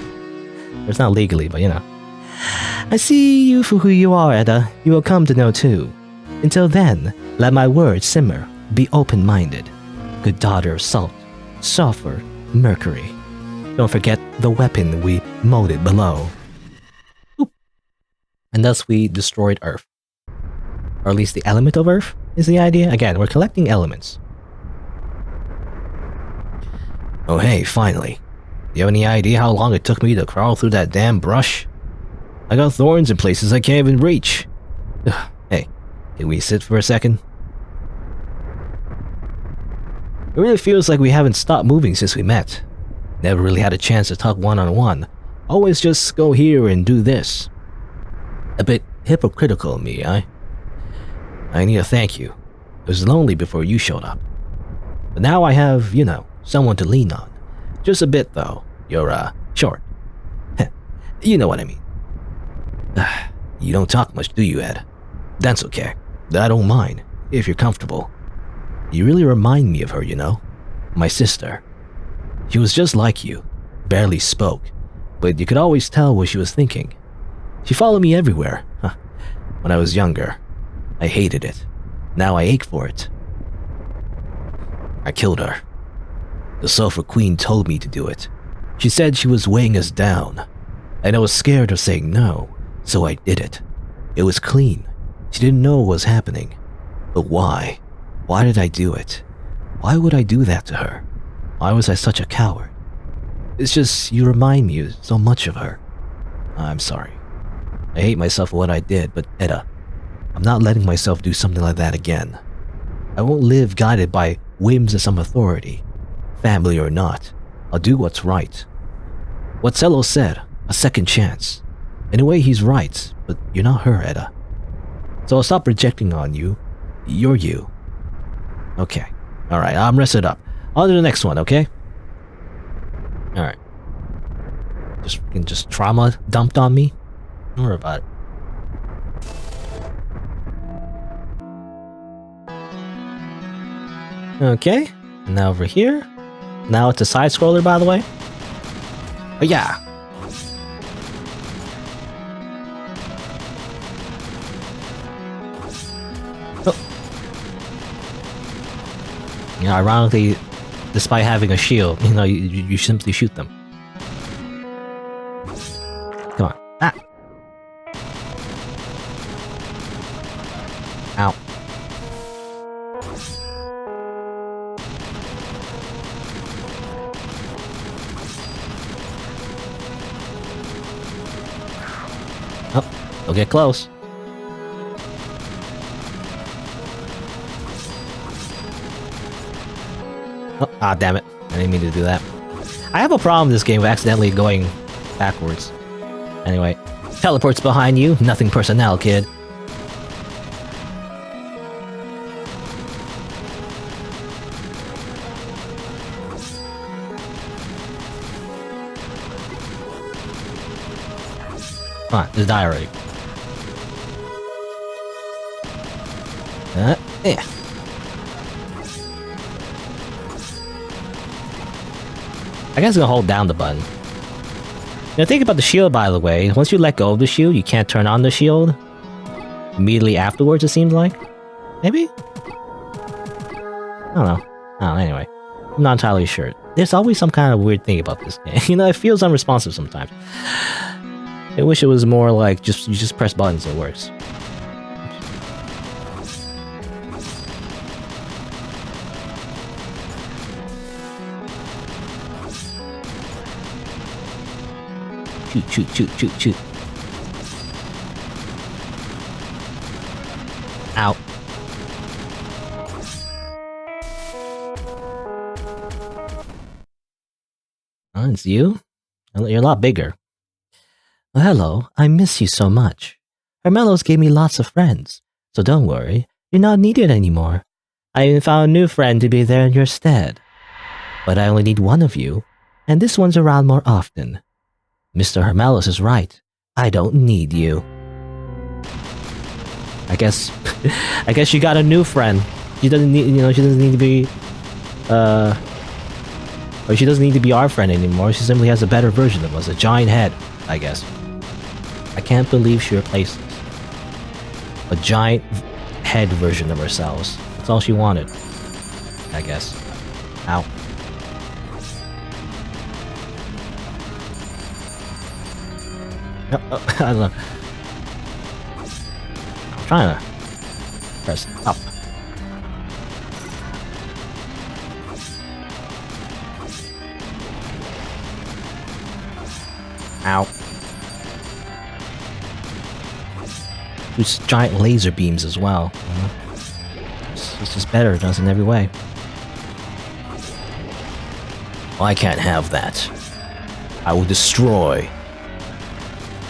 A: It's not legally, but I see you for who you are, Edda. You will come to know too. Until then, let my words simmer. Be open-minded. Good daughter of salt, sulfur, mercury. Don't forget the weapon we molded below. Oop. And thus we destroyed Earth. Or at least the element of Earth is the idea. Again, we're collecting elements. Oh hey, finally. Do you have any idea how long it took me to crawl through that damn brush? I got thorns in places I can't even reach. Hey, can we sit for a second? It really feels like we haven't stopped moving since we met. Never really had a chance to talk one-on-one. Always just go here and do this. A bit hypocritical of me, I need to thank you. I was lonely before you showed up. But now I have, someone to lean on. Just a bit, though. You're, short. You know what I mean. You don't talk much, do you, Ed? That's okay. I don't mind, if you're comfortable. You really remind me of her, My sister. She was just like you. Barely spoke, but you could always tell what she was thinking. She followed me everywhere. When I was younger. I hated it. Now I ache for it. I killed her. The Sulphur Queen told me to do it. She said she was weighing us down, and I was scared of saying no, so I did it. It was clean. She didn't know what was happening. But why? Why did I do it? Why would I do that to her? Why was I such a coward? It's just, you remind me so much of her. I'm sorry. I hate myself for what I did, but Edda, I'm not letting myself do something like that again. I won't live guided by whims of some authority. Family or not, I'll do what's right. What Cello said, a second chance. In a way, he's right, but you're not her, Edda. So I'll stop projecting on you. You're you. Okay. Alright, I'm rested up. On to the next one, okay? Alright. Just trauma dumped on me? Don't worry about it. Okay. Now over here. Now it's a side scroller, by the way. Oh yeah. Oh. You know, ironically, despite having a shield, you know, you simply shoot them. Come on. Ah. Ow. Oh, don't get close. Oh, ah, damn it. I didn't mean to do that. I have a problem in this game with accidentally going backwards. Anyway, teleports behind you. Nothing personnel, kid. Come on, just die already. Yeah. I guess I'm gonna hold down the button. Now think about the shield, by the way. Once you let go of the shield, you can't turn on the shield immediately afterwards, it seems like. Maybe? I don't know. Oh, anyway. I'm not entirely sure. There's always some kind of weird thing about this game. You know, it feels unresponsive sometimes. I wish it was more like you just press buttons and it works. Shoot. Ow. Oh, it's you? You're a lot bigger. Well, hello, I miss you so much. Hermelos gave me lots of friends, so don't worry, you're not needed anymore. I even found a new friend to be there in your stead. But I only need one of you, and this one's around more often. Mr. Hermelos is right. I don't need you. I guess she got a new friend. She doesn't need, you know, she doesn't need to be, or she doesn't need to be our friend anymore. She simply has a better version of us, a giant head, I guess. I can't believe she replaced us. A giant head version of ourselves. That's all she wanted, I guess. Ow. I don't know. I'm trying to press up. Ow. Shoots giant laser beams as well. This is better, it does in every way. I can't have that. I will destroy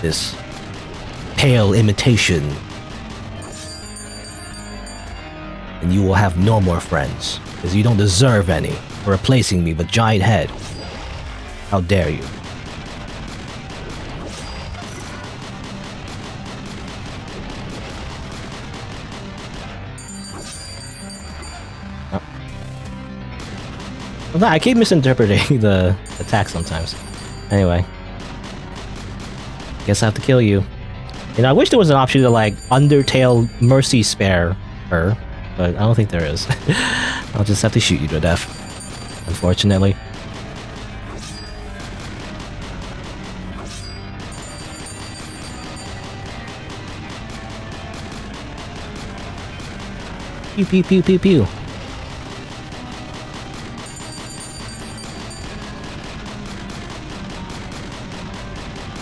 A: this pale imitation, and you will have no more friends, because you don't deserve any for replacing me with giant head. How dare you? Oh. I keep misinterpreting the attack sometimes. Anyway. Guess I have to kill you. You know, I wish there was an option to, like, Undertale mercy spare her, but I don't think there is. I'll just have to shoot you to death, unfortunately. Pew pew pew pew pew.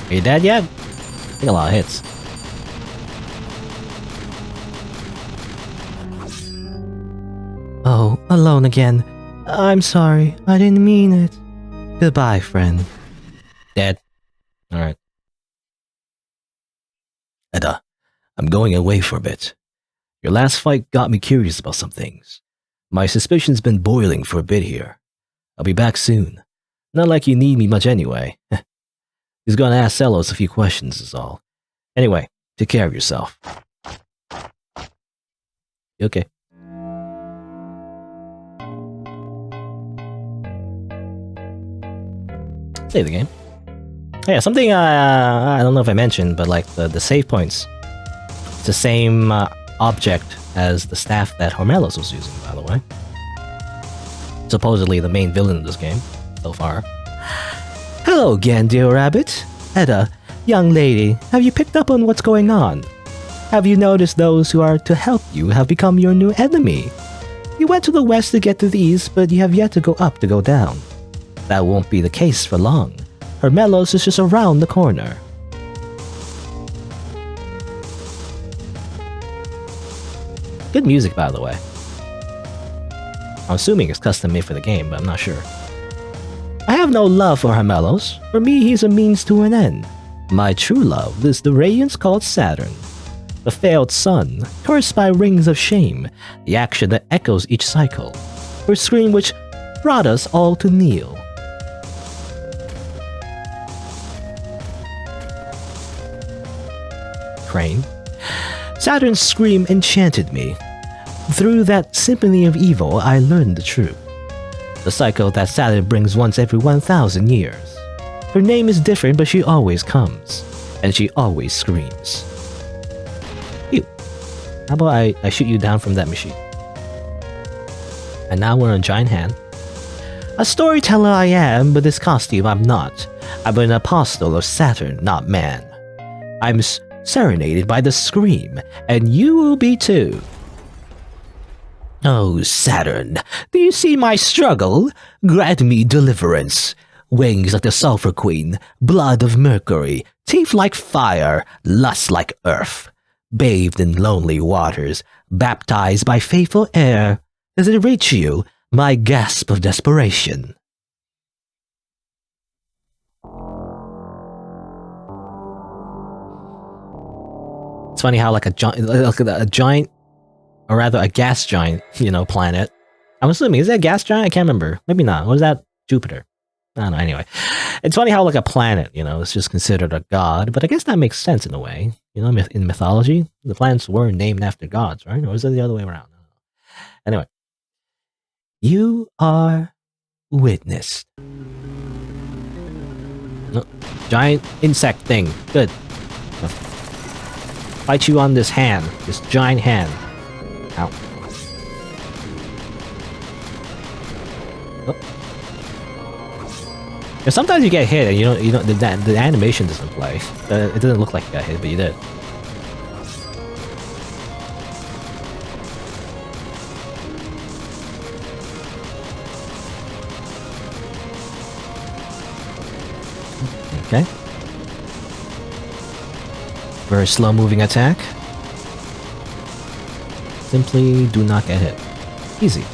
A: Are you dead yet? I think a lot of hits. Oh, alone again. I'm sorry, I didn't mean it. Goodbye, friend. Dead. Alright. Edda, I'm going away for a bit. Your last fight got me curious about some things. My suspicion's been boiling for a bit here. I'll be back soon. Not like you need me much anyway. He's gonna ask Celos a few questions is all. Anyway, take care of yourself. Okay. Save the game. Yeah, something I don't know if I mentioned, but like the save points, it's the same object as the staff that Hormelos was using, by the way. Supposedly the main villain of this game, so far. Hello again, dear rabbit. Edda, young lady, have you picked up on what's going on? Have you noticed those who are to help you have become your new enemy? You went to the west to get to the east, but you have yet to go up to go down. That won't be the case for long. Hermelos is just around the corner. Good music, by the way. I'm assuming it's custom made for the game, but I'm not sure. I have no love for Hermelos. For me, he's a means to an end. My true love is the radiance called Saturn. The failed sun, cursed by rings of shame, the action that echoes each cycle, her scream which brought us all to kneel. Crane. Saturn's scream enchanted me. Through that symphony of evil, I learned the truth. The cycle that Saturn brings once every 1,000 years. Her name is different, but she always comes. And she always screams. You. How about I shoot you down from that machine? And now we're on Giant Hand. A storyteller I am, but this costume I'm not. I'm an apostle of Saturn, not man. I'm serenaded by the scream, and you will be too. Oh, Saturn, do you see my struggle? Grant me deliverance. Wings like the Sulphur Queen, blood of Mercury, teeth like fire, lust like earth. Bathed in lonely waters, baptized by faithful air, does it reach you, my gasp of desperation? It's funny how like a giant, or rather a gas giant, planet. I'm assuming, is that a gas giant? I can't remember. Maybe not. Was that Jupiter? I don't know. Anyway, it's funny how like a planet, is just considered a god, but I guess that makes sense in a way. In mythology, the planets were named after gods, right? Or is it the other way around? Anyway, you are witnessed. No, giant insect thing. Good. Fight you on this hand, this giant hand. Ow. Oh. Yeah, sometimes you get hit and you don't the animation doesn't play. It doesn't look like you got hit, but you did. Okay. Very slow moving attack. Simply do not get hit. Easy.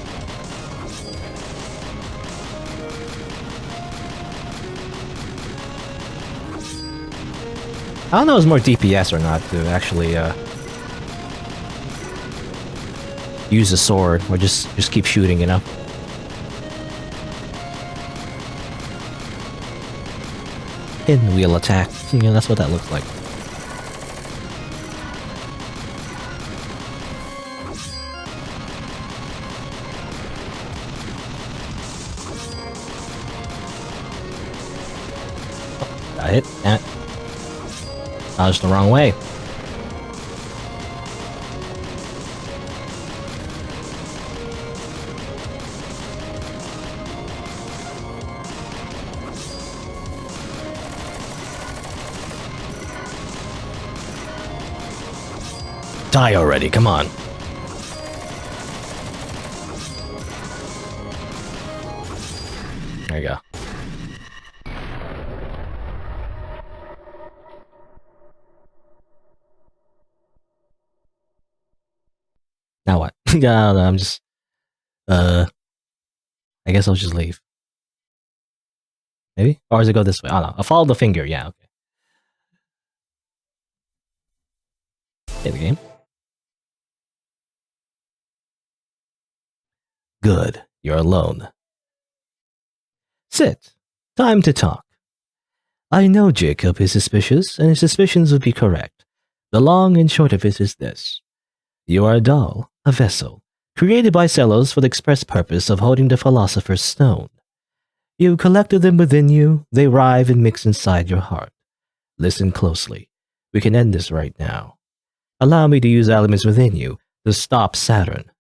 A: I don't know if it's more DPS or not to actually use a sword or just keep shooting, Pinwheel attack. That's what that looks like. Got hit. Damn it. Dodged the wrong way. Die already, come on. There you go. Now what? No, I'm just... I guess I'll just leave. Maybe? Or does it go this way? I don't know. I'll follow the finger, yeah, okay. Play the game. Good. You're alone. Sit. Time to talk. I know Jacob is suspicious, and his suspicions would be correct. The long and short of it is this. You are a doll, a vessel, created by Celos for the express purpose of holding the Philosopher's Stone. You collected them within you, they rive and mix inside your heart. Listen closely. We can end this right now. Allow me to use elements within you to stop Saturn.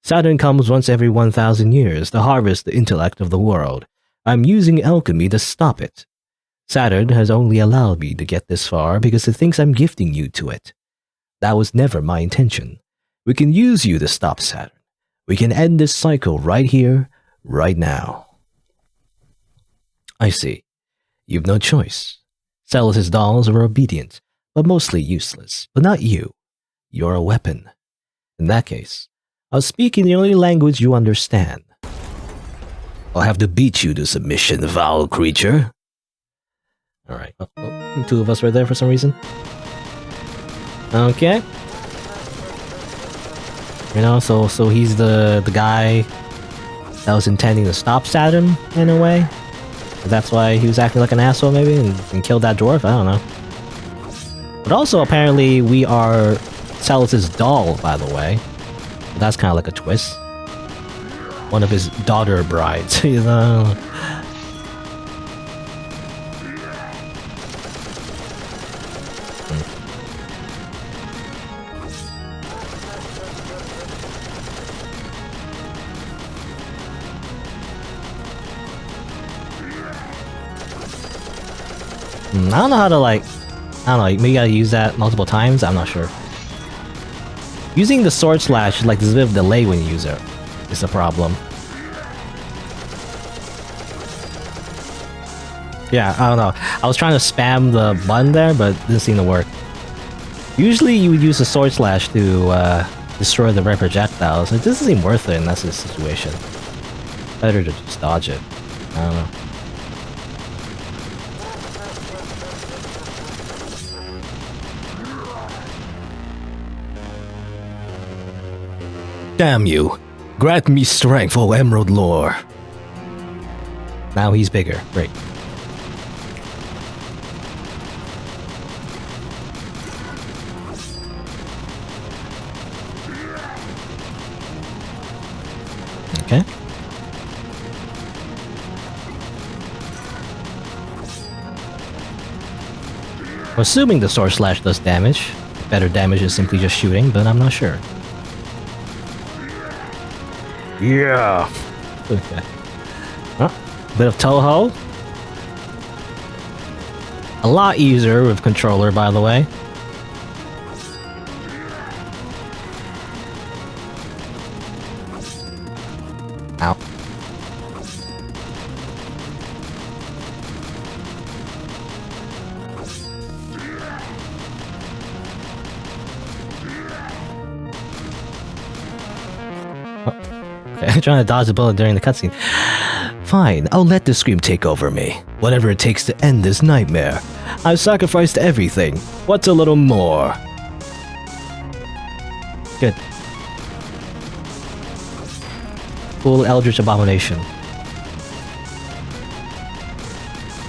A: Saturn comes once every 1,000 years to harvest the intellect of the world. I'm using alchemy to stop it. Saturn has only allowed me to get this far because it thinks I'm gifting you to it. That was never my intention. We can use you to stop Saturn. We can end this cycle right here, right now. I see. You've no choice. Celos' dolls are obedient, but mostly useless. But not you. You're a weapon. In that case, I'll speak in the only language you understand. I'll have to beat you to submission, foul creature. Alright. Oh, two of us were there for some reason. Okay. You know, so he's the guy that was intending to stop Saturn, in a way. That's why he was acting like an asshole, maybe, and killed that dwarf? I don't know. But also, apparently, we are Celos' doll, by the way. That's kind of like a twist. One of his daughter brides, you know? I don't know how to, like, I don't know, maybe you gotta use that multiple times? I'm not sure. Using the sword slash, like, there's a bit of delay when you use it. It's a problem. Yeah, I don't know. I was trying to spam the button there, but it didn't seem to work. Usually you would use the sword slash to destroy the red projectiles. It doesn't seem worth it in that situation. Better to just dodge it. I don't know. Damn you. Grant me strength, O Emerald Lore. Now he's bigger. Great. Okay. I'm assuming the sword slash does damage. Better damage is simply just shooting, but I'm not sure. Yeah. Okay. Huh? Bit of Toho. A lot easier with controller, by the way. Ow. Okay, trying to dodge the bullet during the cutscene. Fine, I'll let the scream take over me. Whatever it takes to end this nightmare. I've sacrificed everything. What's a little more? Good. Full Eldritch Abomination.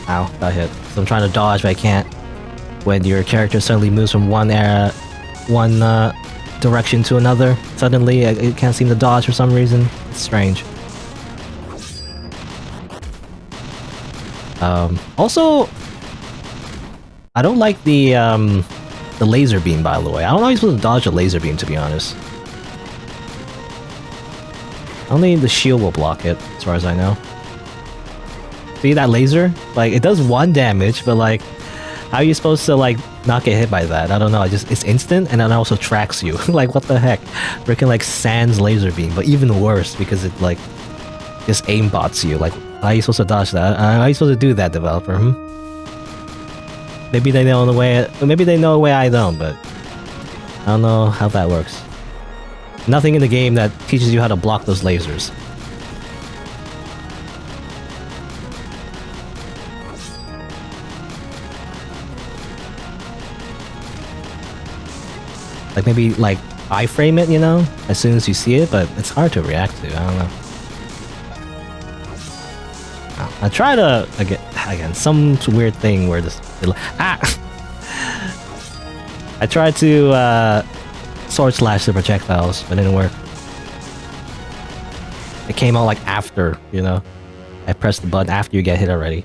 A: Ow, got hit. So I'm trying to dodge, but I can't. When your character suddenly moves from one direction to another, suddenly it can't seem to dodge for some reason. It's strange. Also, I don't like the laser beam, by the way. I don't know how you're supposed to dodge a laser beam, to be honest. Only the shield will block it, as far as I know. See that laser? Like, it does 1 damage, but like, how are you supposed to like not get hit by that? I don't know. It's instant, and it also tracks you. Like, what the heck? Freaking like Sans laser beam, but even worse because it like just aimbots you. Like, how are you supposed to dodge that? How are you supposed to do that, developer? Maybe they know the way. Maybe they know a way I don't, but I don't know how that works. Nothing in the game that teaches you how to block those lasers. Like, maybe like iframe it, you know, as soon as you see it, but it's hard to react to. I don't know. Oh. I try to again some weird thing where this I tried to sword slash the projectiles, but it didn't work. It came out like after, you know. I pressed the button after you get hit already.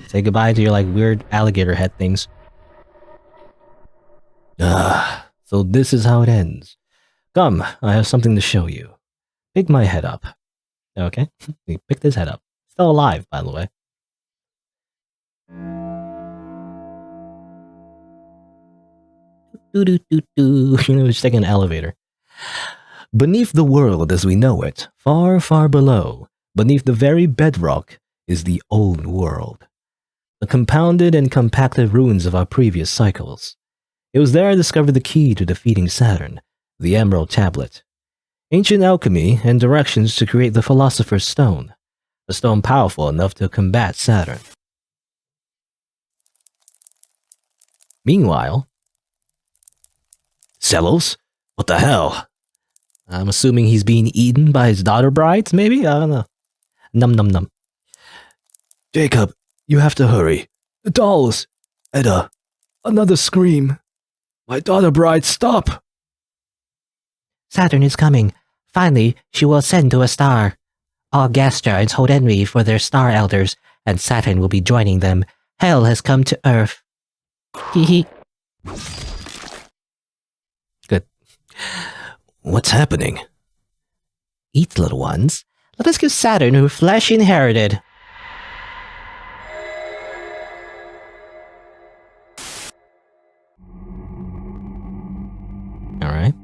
A: Say goodbye to your like weird alligator head things. So this is how it ends. Come, I have something to show you. Pick my head up. Okay, he picked his head up. Still alive, by the way. You know, just taking an elevator. Beneath the world as we know it, far, far below, beneath the very bedrock, is the old world. The compounded and compacted ruins of our previous cycles. It was there I discovered the key to defeating Saturn, the Emerald Tablet. Ancient alchemy and directions to create the Philosopher's Stone, a stone powerful enough to combat Saturn. Meanwhile, Celos? What the hell? I'm assuming he's being eaten by his daughter brides, maybe? I don't know. Num num num. Jacob, you have to hurry. The dolls! Edda, another scream. My daughter bride, stop!
B: Saturn is coming. Finally, she will ascend to a star. All gas giants hold envy for their star elders, and Saturn will be joining them. Hell has come to Earth. Hee.
A: Good. What's happening?
B: Eat, little ones. Let us give Saturn her flesh inherited.
A: Alright.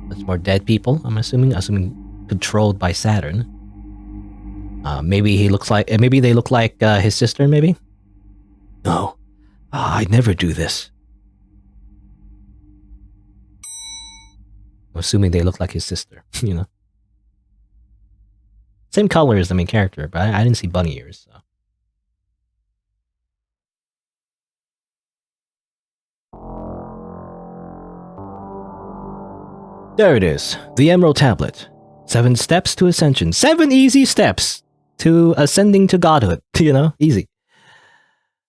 A: That's more dead people, I'm assuming. Controlled by Saturn. Maybe he looks like... Maybe they look like his sister, maybe? No. I'd never do this. I'm assuming they look like his sister, you know? Same color as the main character, but I didn't see bunny ears, so... There it is, the Emerald Tablet. 7 steps to ascension. 7 easy steps to ascending to godhood, you know? Easy.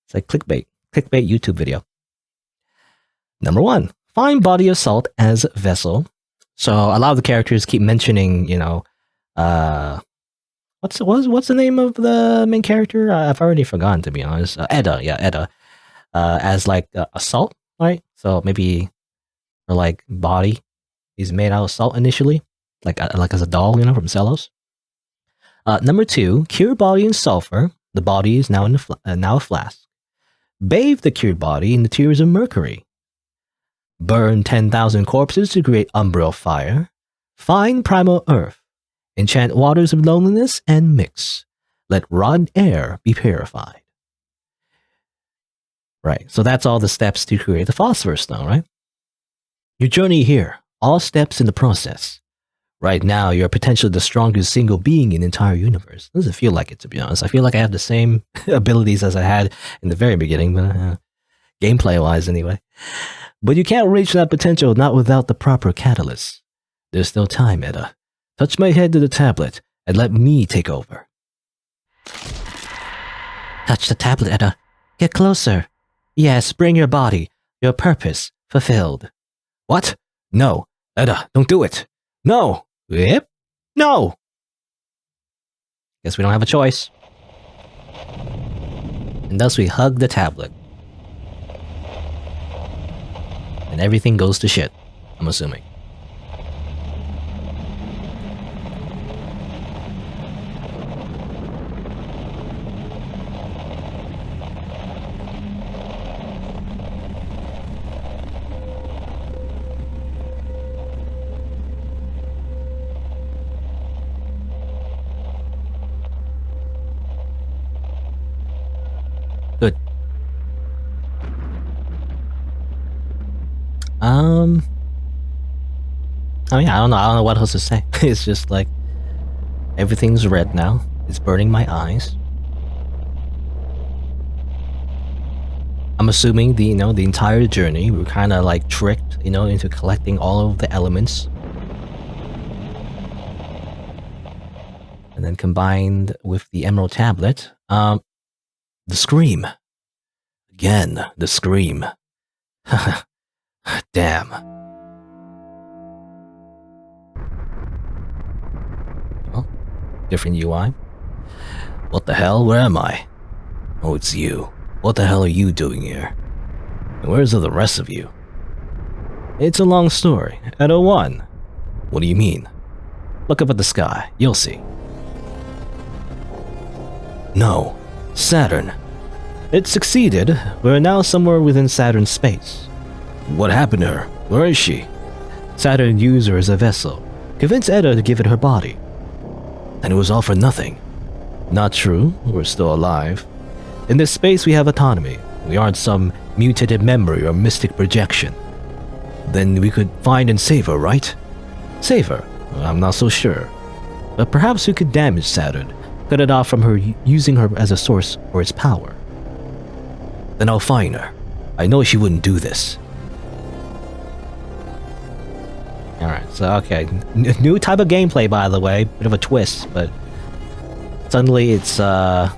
A: It's like clickbait. Clickbait YouTube video. Number 1, find body of salt as vessel. So a lot of the characters keep mentioning, you know, what's the name of the main character? I've already forgotten, to be honest. Edda, yeah, Edda. As like a salt, right? So maybe her like body is made out of salt initially, like as a doll, you know, from Celos. Number 2, cure body in sulfur. The body is now now a flask. Bathe the cured body in the tears of mercury. Burn 10,000 corpses to create umbral fire. Find primal earth. Enchant waters of loneliness and mix. Let rotten air be purified. Right, so that's all the steps to create the Philosopher's Stone, right? Your journey here, all steps in the process. Right now, you're potentially the strongest single being in the entire universe. It doesn't feel like it, to be honest. I feel like I have the same abilities as I had in the very beginning, but gameplay-wise anyway. But you can't reach that potential not without the proper catalyst. There's still time, Edda. Touch my head to the tablet and let me take over.
B: Touch the tablet, Edda. Get closer. Yes, bring your body. Your purpose fulfilled.
A: What? No. Edda, don't do it. No. Yep. No. Guess we don't have a choice. And thus we hug the tablet. And everything goes to shit, I'm assuming. Good. I mean, I don't know what else to say. It's just like, everything's red now. It's burning my eyes. I'm assuming the entire journey we're kind of like tricked, into collecting all of the elements. And then combined with the Emerald Tablet, the scream. Again, the scream. Damn. Well, different UI. What the hell? Where am I? Oh, it's you. What the hell are you doing here? And where's the rest of you? It's a long story. Edo 1. What do you mean? Look up at the sky. You'll see. No. Saturn. It succeeded. We're now somewhere within Saturn's space. What happened to her? Where is she? Saturn used her as a vessel. Convinced Edda to give it her body. And it was all for nothing. Not true. We're still alive. In this space we have autonomy. We aren't some mutated memory or mystic projection. Then we could find and save her, right? Save her? I'm not so sure. But perhaps we could damage Saturn. Cut it off from her using her as a source for its power. Then I'll find her. I know she wouldn't do this. Alright, so okay. New type of gameplay, by the way. Bit of a twist, but suddenly it's a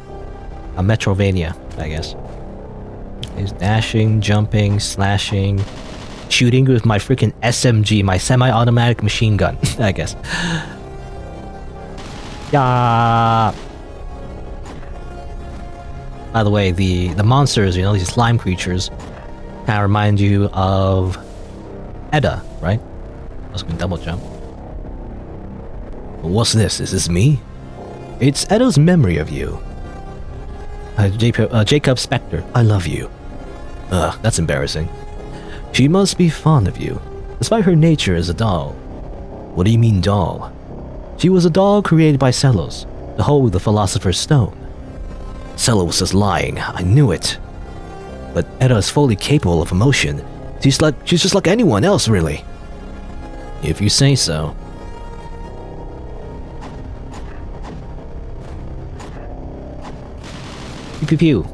A: Metrovania, I guess. There's dashing, jumping, slashing, shooting with my freaking SMG, my semi-automatic machine gun, I guess. Yeah. By the way, the monsters, these slime creatures, kind of remind you of Edda, right? I was going to double jump. What's this? Is this me? It's Edda's memory of you. Jacob Spectre, I love you. Ugh, that's embarrassing. She must be fond of you, despite her nature as a doll. What do you mean doll? She was a doll created by Celos, to hold the Philosopher's Stone. Celos was just lying, I knew it. But Edda is fully capable of emotion. She's just like anyone else, really. If you say so. Pew pew pew.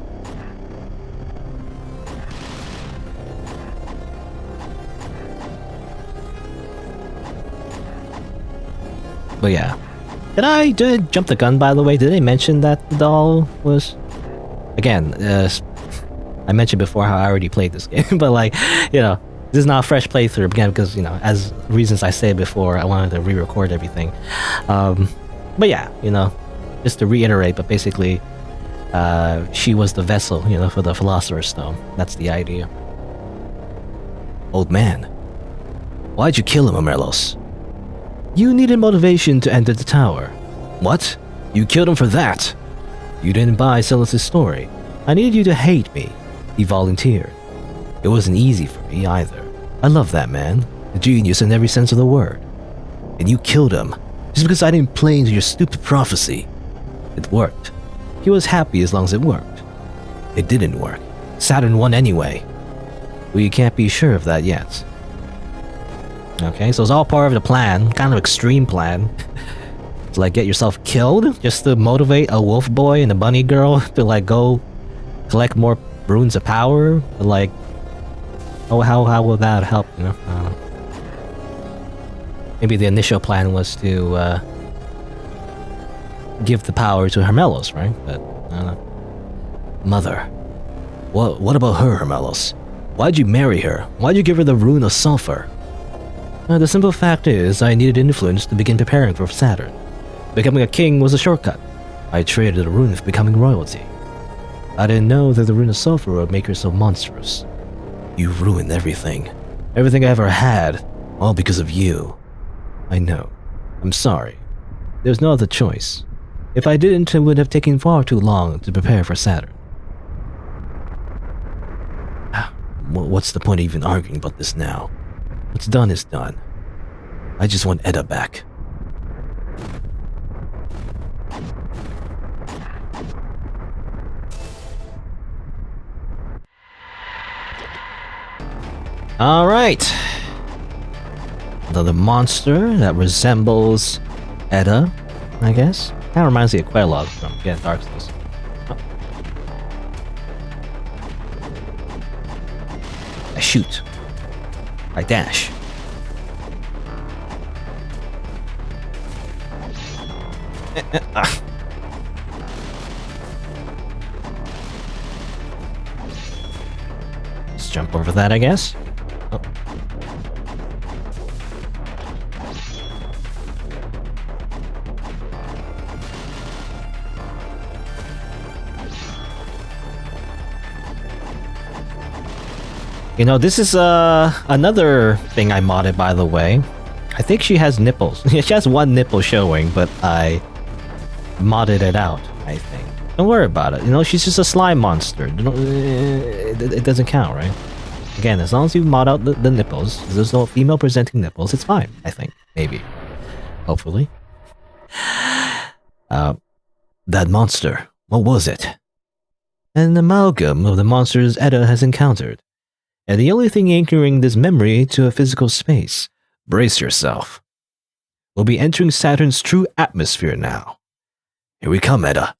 A: But yeah. Did I jump the gun, by the way? Did I mention that the doll was... Again, I mentioned before how I already played this game, but like, this is not a fresh playthrough, again, because, as reasons I said before, I wanted to re-record everything. But yeah, just to reiterate, but basically, she was the vessel, for the Philosopher's Stone. That's the idea. Old man, why'd you kill him, Amerlos? You needed motivation to enter the tower. What? You killed him for that? You didn't buy Celos' story. I needed you to hate me. He volunteered. It wasn't easy for me either. I love that man. A genius in every sense of the word. And you killed him, just because I didn't play into your stupid prophecy. It worked. He was happy as long as it worked. It didn't work. Saturn won anyway. Well, you can't be sure of that yet. Okay, so it's all part of the plan, kind of extreme plan. To like get yourself killed, just to motivate a wolf boy and a bunny girl to like go collect more runes of power. But like, oh, how will that help? I don't know. Maybe the initial plan was to give the power to Hermelos, right? But I don't know. Mother, what about her, Hermelos? Why'd you marry her? Why'd you give her the rune of sulfur? The simple fact is, I needed influence to begin preparing for Saturn. Becoming a king was a shortcut. I traded the rune for becoming royalty. I didn't know that the rune of sulfur would make her so monstrous. You ruined everything. Everything I ever had, all because of you. I know. I'm sorry. There's no other choice. If I didn't, it would have taken far too long to prepare for Saturn. What's the point of even arguing about this now? What's done is done. I just want Edda back. Alright. Another monster that resembles Edda, I guess. That reminds me of Quelog from Dark Souls. shoot. I dash. Let's jump over that, I guess. Oh. You know, this is another thing I modded, by the way. I think she has nipples. She has one nipple showing, but I modded it out, I think. Don't worry about it. You know, she's just a slime monster. You know, it doesn't count, right? Again, as long as you mod out the nipples, there's no female presenting nipples, it's fine, I think. Maybe. Hopefully. That monster, what was it? An amalgam of the monsters Edda has encountered. And the only thing anchoring this memory to a physical space. Brace yourself. We'll be entering Saturn's true atmosphere now. Here we come, Edda.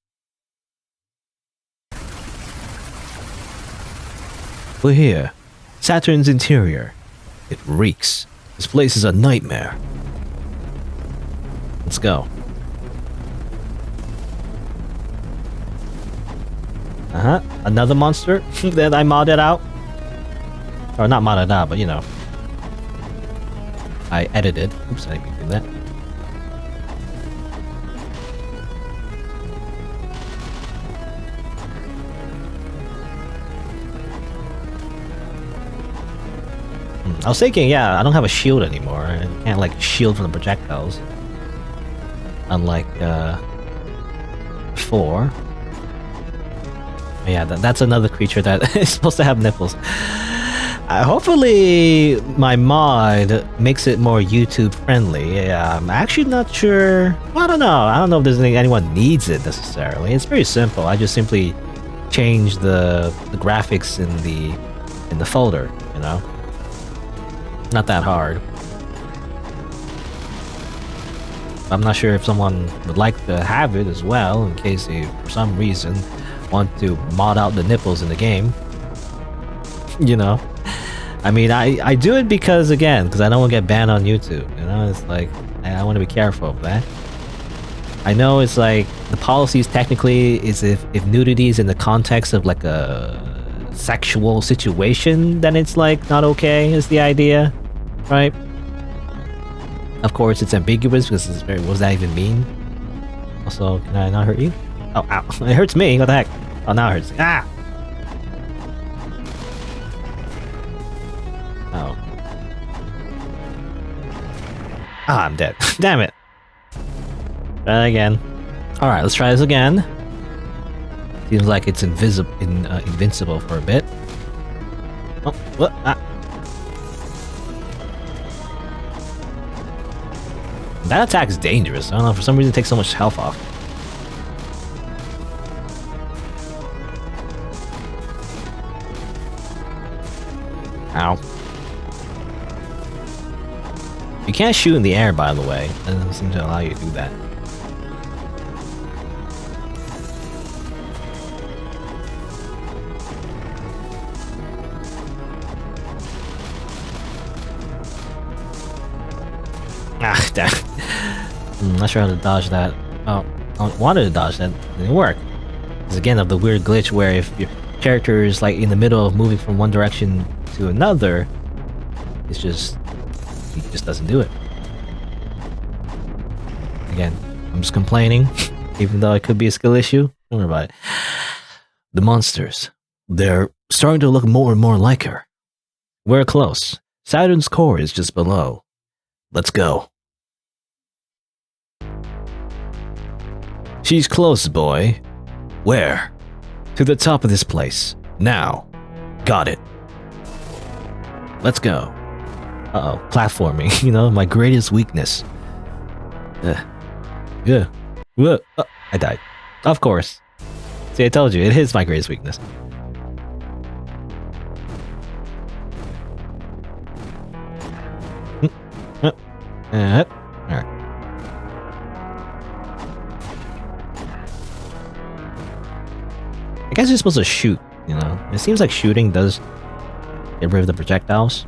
A: We're here. Saturn's interior. It reeks. This place is a nightmare. Let's go. Another monster that I modded out. Or not modded out, but you know. I edited. Oops, I didn't do that. I was thinking, yeah, I don't have a shield anymore. I can't like shield from the projectiles. Unlike before. Yeah, that's another creature that is supposed to have nipples. Hopefully my mod makes it more YouTube friendly. Yeah, I'm actually not sure. Well, I don't know. I don't know if there's anyone needs it necessarily. It's very simple. I just simply change the graphics in the folder, you know? Not that hard. I'm not sure if someone would like to have it as well, in case they, for some reason, want to mod out the nipples in the game. You know? I mean, I do it because, again, because I don't want to get banned on YouTube, you know? It's like, I want to be careful of that. I know it's like, the policies technically is if nudity is in the context of like a sexual situation, then it's like not okay, is the idea, right? Of course, it's ambiguous because it's very, what does that even mean? Also, can I not hurt you? Oh, ow. It hurts me, what the heck? Oh, now it hurts. Ah! Oh. Ah, I'm dead. Damn it. Try that again. Alright, let's try this again. Seems like it's invincible for a bit. Oh, what? Ah. That attack is dangerous. I don't know, for some reason it takes so much health off. Ow. You can't shoot in the air, by the way. It doesn't seem to allow you to do that. Ah, damn. I'm not sure how to dodge that. Oh, I wanted to dodge that. It didn't work. Because again, of the weird glitch where if your character is like in the middle of moving from one direction to another, it's just... he just doesn't do it. Again, I'm just complaining, even though it could be a skill issue. Don't worry about it. The monsters. They're starting to look more and more like her. We're close. Saturn's core is just below. Let's go. She's close, boy. Where? To the top of this place. Now. Got it. Let's go. Uh-oh, platforming, you know, my greatest weakness. Yeah. Oh, I died. Of course. See, I told you, it is my greatest weakness. Alright. I guess you're supposed to shoot, you know? It seems like shooting does Get rid of the projectiles.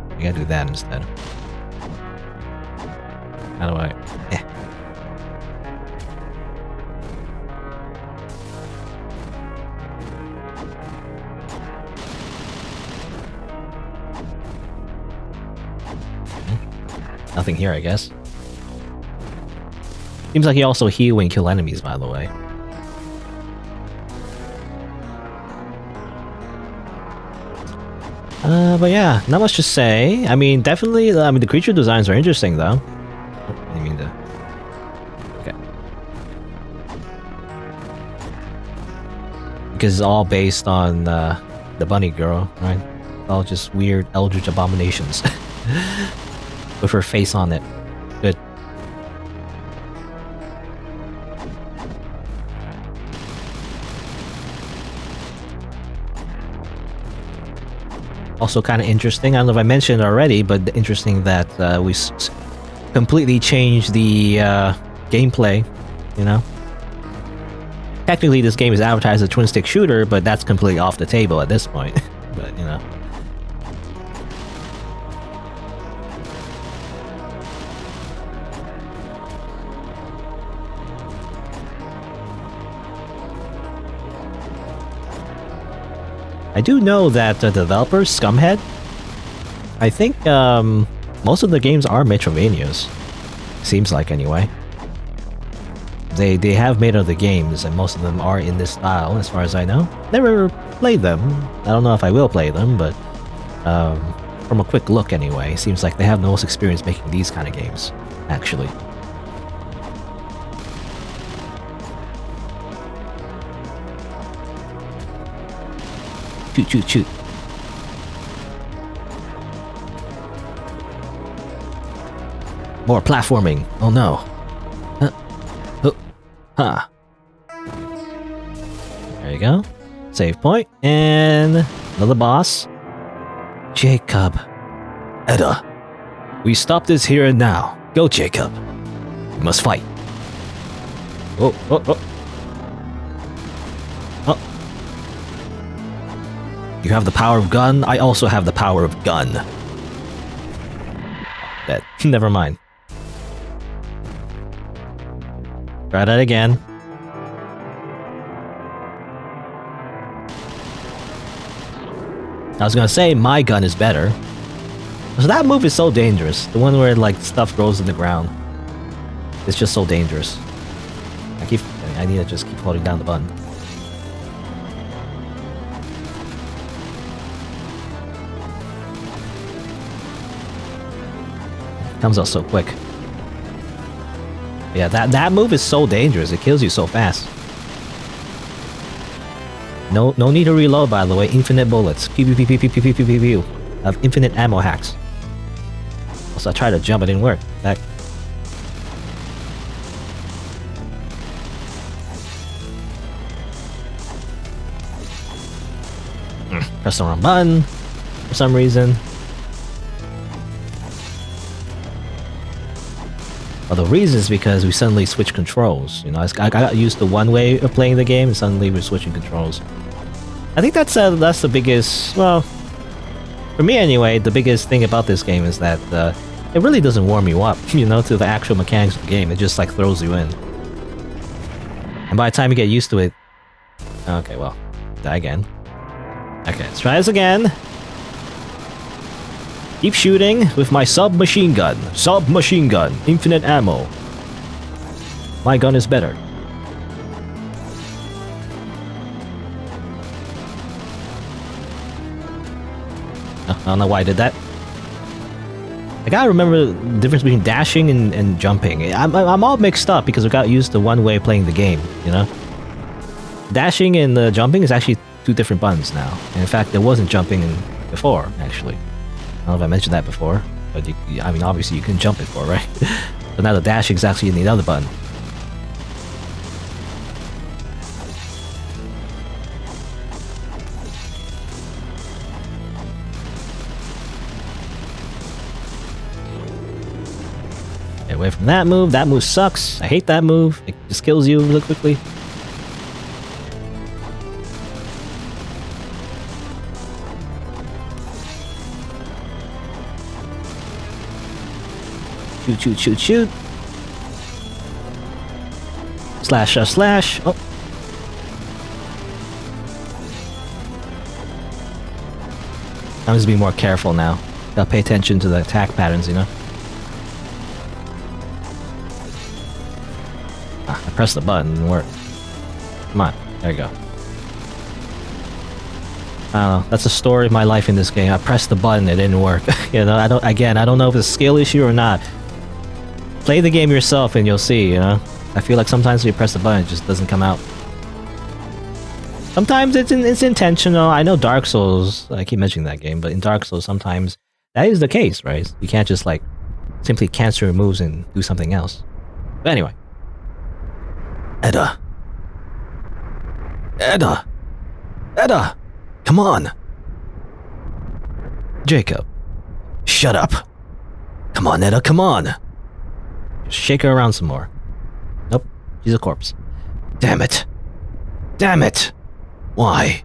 A: I gotta do that instead. How do I... Nothing here, I guess. Seems like you also heal when you kill enemies, by the way. But yeah, not much to say. I mean, definitely, the creature designs are interesting, though. Oh, I didn't mean to... Okay. Because it's all based on the bunny girl, right? All just weird eldritch abominations. With her face on it. Good. Also kind of interesting, I don't know if I mentioned it already, but interesting that we completely changed the gameplay, you know? Technically this game is advertised as a twin-stick shooter, but that's completely off the table at this point. But, you know. I do know that the developer, Scumhead, I think most of the games are Metroidvanias. Seems like, anyway. They have made other games, and most of them are in this style, as far as I know. Never played them. I don't know if I will play them, but from a quick look, anyway, seems like they have the most experience making these kind of games, actually. Shoot, shoot, shoot. More platforming. Oh no. Huh. There you go. Save point. And another boss. Jacob. Edda. We stop this here and now. Go, Jacob. We must fight. Oh, oh, oh. You have the power of gun, I also have the power of gun. Dead. Never mind. Try that again. I was gonna say my gun is better. So that move is so dangerous. The one where like stuff grows in the ground. It's just so dangerous. I need to just keep holding down the button. Comes out so quick. Yeah, that move is so dangerous. It kills you so fast. No need to reload, by the way. Infinite bullets. Pew pew pew pew pew pew pew pew pew pew. I have infinite ammo hacks. Also, I tried to jump, it didn't work. Back. Press the wrong button for some reason. Well, the reason is because we suddenly switched controls. You know, I got used to one way of playing the game, and suddenly we're switching controls. I think that's the biggest. Well, for me anyway, the biggest thing about this game is that it really doesn't warm you up, you know, to the actual mechanics of the game. It just like throws you in, and by the time you get used to it, okay, well, die again. Okay, let's try this again. Keep shooting with my submachine gun. Submachine gun. Infinite ammo. My gun is better. I don't know why I did that. I gotta remember the difference between dashing and jumping. I'm all mixed up because I got used to one way of playing the game, you know? Dashing and jumping is actually two different buttons now. And in fact, there wasn't jumping before, actually. I don't know if I mentioned that before, but I mean, obviously you can jump before, right? So now the dashing is actually in the other button. Get away from that move. That move sucks. I hate that move. It just kills you really quickly. Shoot, shoot, shoot, shoot. Slash, slash. Oh. I'm just being more careful now. Gotta pay attention to the attack patterns, you know? Ah, I pressed the button, it didn't work. Come on, there you go. I don't know, that's the story of my life in this game. I pressed the button, it didn't work. You know, I don't know if it's a skill issue or not. Play the game yourself and you'll see, you know? I feel like sometimes when you press the button, it just doesn't come out. Sometimes it's intentional. I know Dark Souls, I keep mentioning that game, but in Dark Souls sometimes that is the case, right? You can't just like simply cancel your moves and do something else. But anyway. Edda. Edda! Edda! Come on! Jacob. Shut up! Come on, Edda, come on! Just shake her around some more. Nope, she's a corpse. Damn it! Damn it! Why?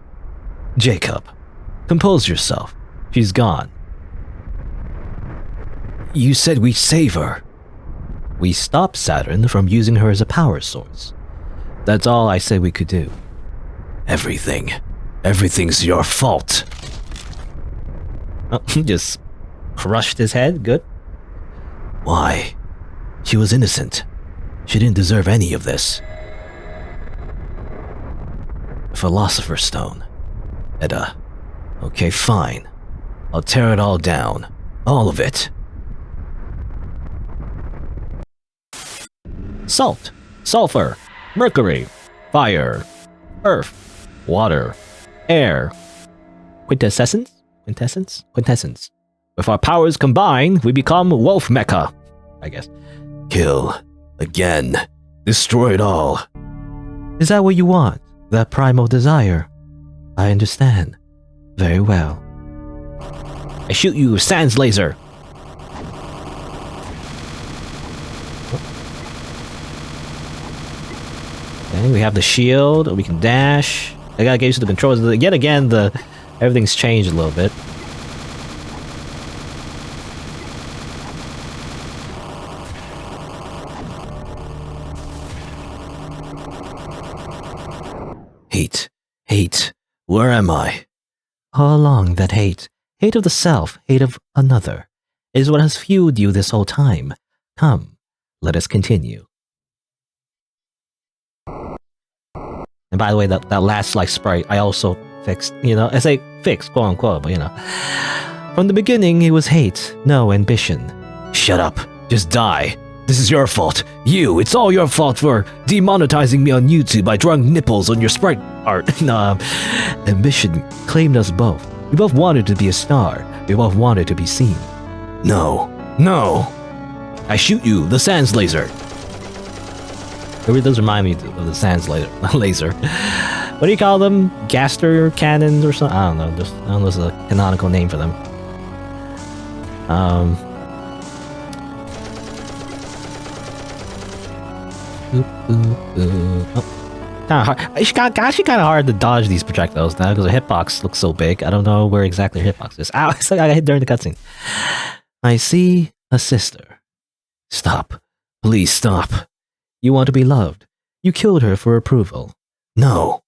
A: Jacob, compose yourself. She's gone. You said we'd save her. We stopped Saturn from using her as a power source. That's all I said we could do. Everything's your fault. Oh, just crushed his head, good. Why? She was innocent. She didn't deserve any of this. Philosopher's Stone. Edda. Okay, fine. I'll tear it all down. All of it. Salt, sulfur, mercury, fire, earth, water, air. Quintessence? Quintessence? Quintessence. With our powers combined, we become Wolf Mecha, I guess. Kill. Again. Destroy it all. Is that what you want? That primal desire? I understand. Very well. I shoot you, Sans Laser! Okay, we have the shield, we can dash. I gotta get used to the controls. Yet again, everything's changed a little bit. Hate. Where am I? All along that hate of the self, hate of another, is what has fueled you this whole time. Come, let us continue. And by the way, that last like sprite, I also fixed, you know, I say fixed, quote unquote, but you know. From the beginning, it was hate, no ambition. Shut up, just die. This is your fault. It's all your fault for demonetizing me on YouTube by drawing nipples on your sprite art. Ambition claimed us both. We both wanted to be a star. We both wanted to be seen. No. I shoot you, the Sans Laser. It really does remind me of the Sans Laser. What do you call them? Gaster cannons or something? I don't know. I don't know if there's a canonical name for them. Oh. Kind of hard. It's actually kind of hard to dodge these projectiles now because the hitbox looks so big. I don't know where exactly her hitbox is. Ow! It's like I got hit during the cutscene. I see a sister. Stop. Please stop. You want to be loved. You killed her for approval. No.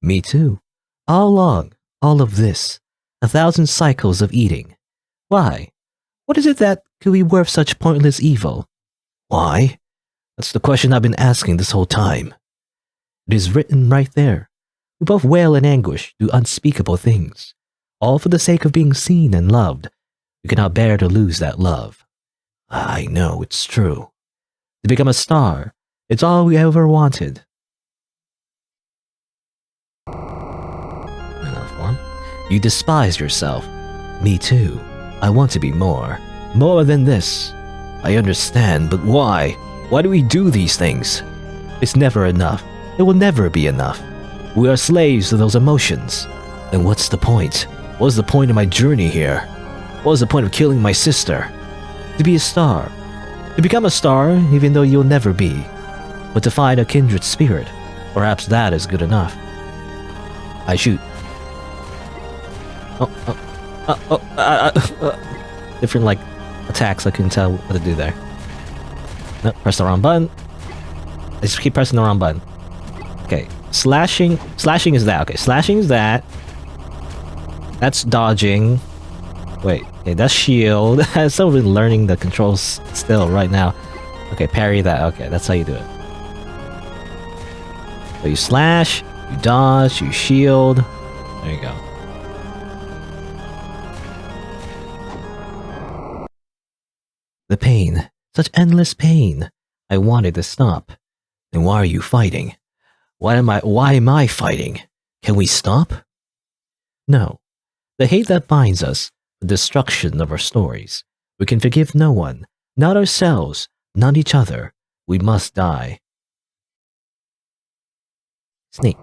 A: Me too. All along, all of this. 1,000 cycles of eating. Why? What is it that could be worth such pointless evil? Why? That's the question I've been asking this whole time. It is written right there. We both wail in anguish, do unspeakable things. All for the sake of being seen and loved. We cannot bear to lose that love. I know, it's true. To become a star, it's all we ever wanted. Another form. You despise yourself. Me too. I want to be more. More than this. I understand, but why? Why do we do these things? It's never enough. It will never be enough. We are slaves to those emotions. Then what's the point? What's the point of my journey here? What was the point of killing my sister? To be a star. To become a star, even though you'll never be. But to find a kindred spirit, perhaps that is good enough. I shoot. Different, like, attacks, I couldn't tell what to do there. No, press the wrong button. I just keep pressing the wrong button. Okay, slashing is that. Okay, slashing is that. That's dodging. Wait, okay, that's shield. I'm still learning the controls still right now. Okay, parry that. Okay, that's how you do it. So you slash, you dodge, you shield. There you go. The pain. Such endless pain. I wanted to stop. Then why are you fighting? Why am I fighting? Can we stop? No. The hate that binds us, the destruction of our stories. We can forgive no one, not ourselves, not each other. We must die. Sneak.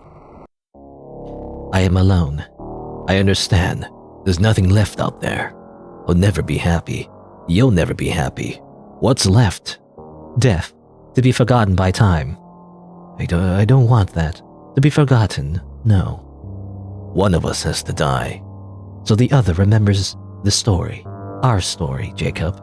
A: I am alone. I understand. There's nothing left out there. I'll never be happy. You'll never be happy. What's left? Death. To be forgotten by time. I don't want that. To be forgotten. No. One of us has to die. So the other remembers the story. Our story, Jacob.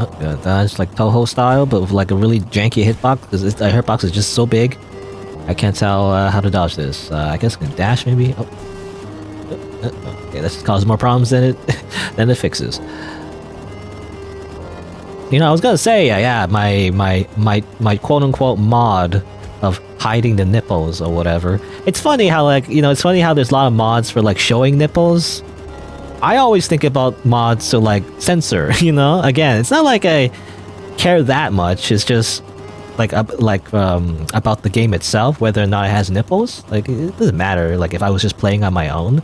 A: Oh, that's like Toho style, but with like a really janky hitbox, because the hitbox is just so big. I can't tell how to dodge this. I guess I can dash maybe? Oh. Okay, that's just causing more problems than it fixes. You know, I was gonna say, yeah, my quote-unquote mod of hiding the nipples or whatever. It's funny how, like, you know, it's funny how there's a lot of mods for, like, showing nipples. I always think about mods to, like, censor, you know? Again, it's not like I care that much. It's just, like, about the game itself, whether or not it has nipples. Like, it doesn't matter. Like, if I was just playing on my own,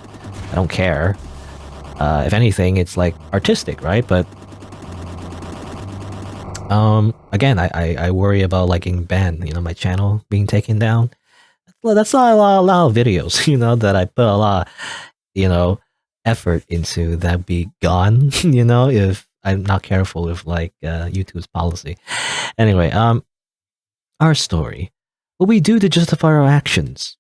A: I don't care. If anything, it's, like, artistic, right? But again, I worry about like getting banned, you know, my channel being taken down. Well, that's not a lot of videos, you know, that I put a lot, you know, effort into that be gone, you know, if I'm not careful with like YouTube's policy. Anyway, our story. What we do to justify our actions.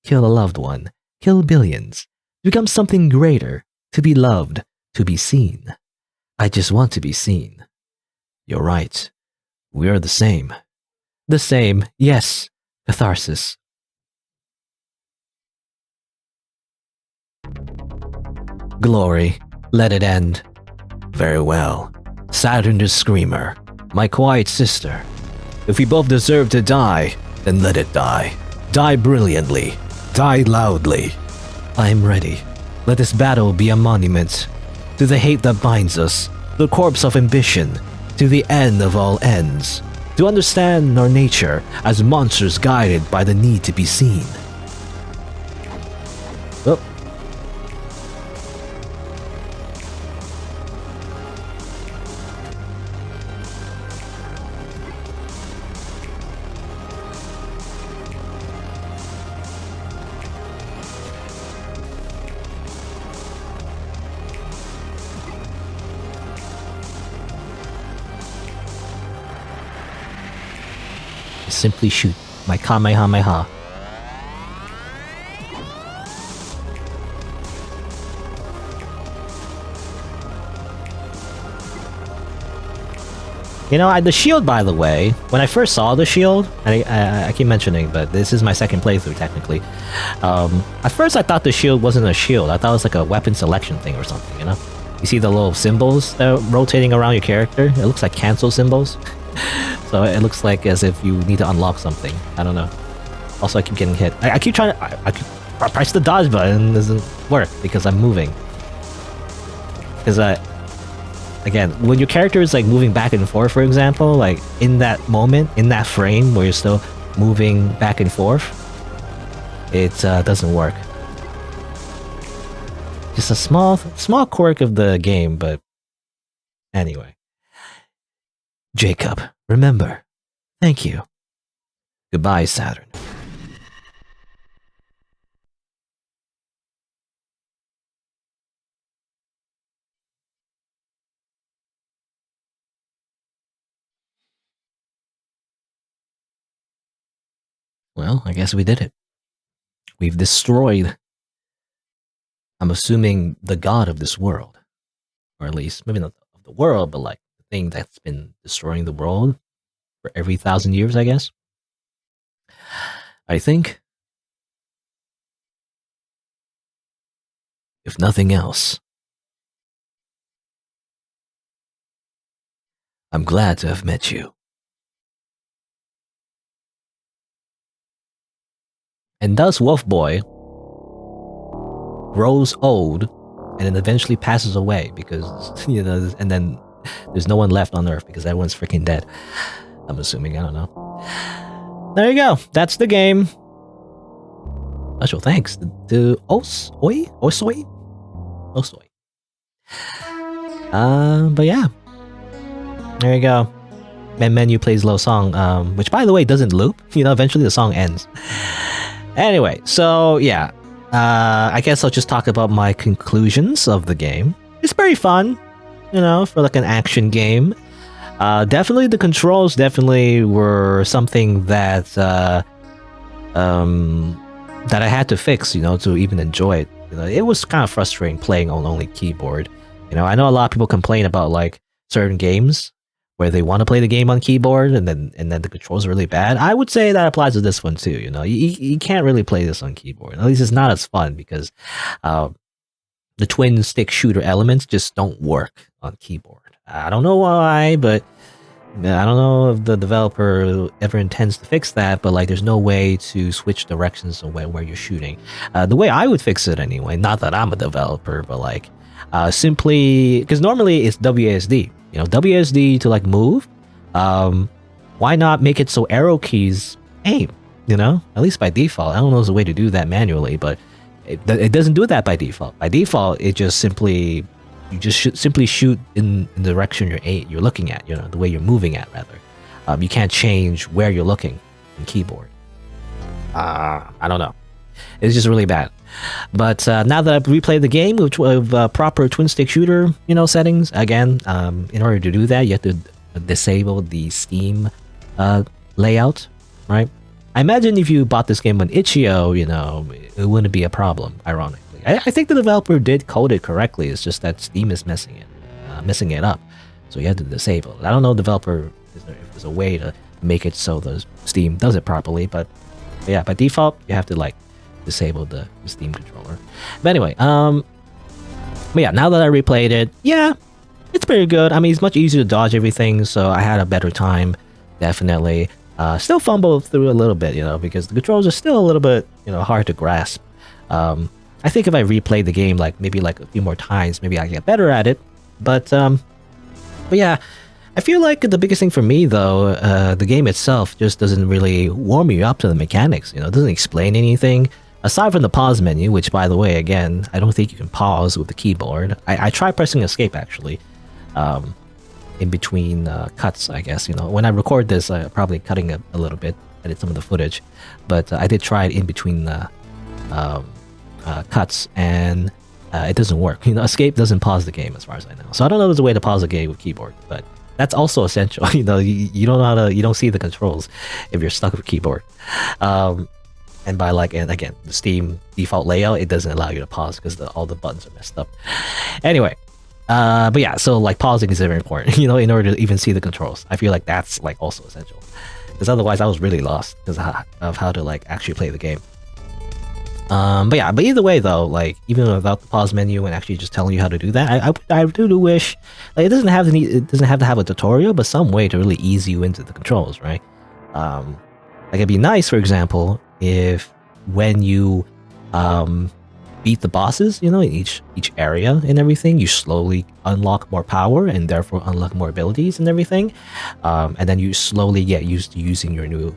A: Kill a loved one, kill billions, become something greater, to be loved, to be seen. I just want to be seen. You're right. We are the same. The same, yes. Catharsis. Glory. Let it end. Very well. Saturn the Screamer. My quiet sister. If we both deserve to die, then let it die. Die brilliantly. Die loudly. I am ready. Let this battle be a monument to the hate that binds us, the corpse of ambition, to the end of all ends, to understand our nature as monsters guided by the need to be seen. Oh. Simply shoot my Kamehameha. You know, the shield, by the way, when I first saw the shield, I keep mentioning, but this is my second playthrough, technically. At first I thought the shield wasn't a shield. I thought it was like a weapon selection thing or something, you know? You see the little symbols that are rotating around your character? It looks like cancel symbols. So it looks like as if you need to unlock something. I don't know. Also, I keep getting hit. I keep trying to... I press the dodge button, it doesn't work because I'm moving. Because again, when your character is like moving back and forth, for example, like in that moment, in that frame where you're still moving back and forth, it doesn't work. Just a small quirk of the game, but anyway. Jacob, remember. Thank you. Goodbye, Saturn. Well, I guess we did it. We've destroyed, I'm assuming, the god of this world. Or at least, maybe not the world, but like the thing that's been destroying the world for every 1,000 years, I guess. I think, if nothing else, I'm glad to have met you. And thus, Wolf Boy grows old and then eventually passes away because, and then there's no one left on Earth because everyone's freaking dead. I'm assuming, I don't know. There you go. That's the game. Special thanks to Osoi. But yeah. There you go. Menu plays low song, which by the way doesn't loop. Eventually the song ends. Anyway, so yeah. I guess I'll just talk about my conclusions of the game. It's very fun, for like an action game. Definitely the controls definitely were something that that I had to fix, to even enjoy it. It was kind of frustrating playing on only keyboard. I know a lot of people complain about like certain games where they want to play the game on keyboard and then the controls are really bad. I would say that applies to this one too. You can't really play this on keyboard. At least it's not as fun because the twin stick shooter elements just don't work on keyboard. I don't know why, but I don't know if the developer ever intends to fix that, but like there's no way to switch directions of where you're shooting. The way I would fix it anyway, not that I'm a developer, but like simply, because normally it's WASD. WASD to like move. Why not make it so arrow keys aim? At least by default. I don't know if there's a way to do that manually, but it doesn't do that by default. By default, it just simply simply shoot in the direction you're looking at. The way you're moving at rather. You can't change where you're looking in keyboard. I don't know. It's just really bad. But now that I've replayed the game with proper twin stick shooter, settings, again, in order to do that, you have to disable the Steam layout, right? I imagine if you bought this game on itch.io, it wouldn't be a problem, ironically. I think the developer did code it correctly. It's just that Steam is messing it up. So you have to disable it. I don't know if there's a way to make it so the Steam does it properly, but yeah, by default, you have to like disable the Steam controller. But anyway, but yeah, now that I replayed it, yeah, it's pretty good. I mean, it's much easier to dodge everything, so I had a better time, definitely. Still fumble through a little bit, because the controls are still a little bit, hard to grasp. I think if I replay the game maybe a few more times, maybe I get better at it. But yeah, I feel like the biggest thing for me though, the game itself just doesn't really warm you up to the mechanics. It doesn't explain anything. Aside from the pause menu, which by the way, again, I don't think you can pause with the keyboard. I tried pressing escape actually, in between cuts, I guess. When I record this, I'm probably cutting a little bit, edit some of the footage, but I did try it in between the cuts, and it doesn't work. Escape doesn't pause the game as far as I know. So I don't know if there's a way to pause the game with keyboard, but that's also essential. You don't know how to, you don't see the controls if you're stuck with keyboard. And by and again, the Steam default layout, it doesn't allow you to pause because all the buttons are messed up. Anyway, but yeah, so pausing is very important, in order to even see the controls. I feel like that's also essential, because otherwise I was really lost because of how to actually play the game. But yeah, but either way though, even without the pause menu and actually just telling you how to do that, I do wish it doesn't have to have a tutorial, but some way to really ease you into the controls, right? It'd be nice, for example, if when you beat the bosses, in each area and everything, you slowly unlock more power and therefore unlock more abilities and everything, and then you slowly get used to using your new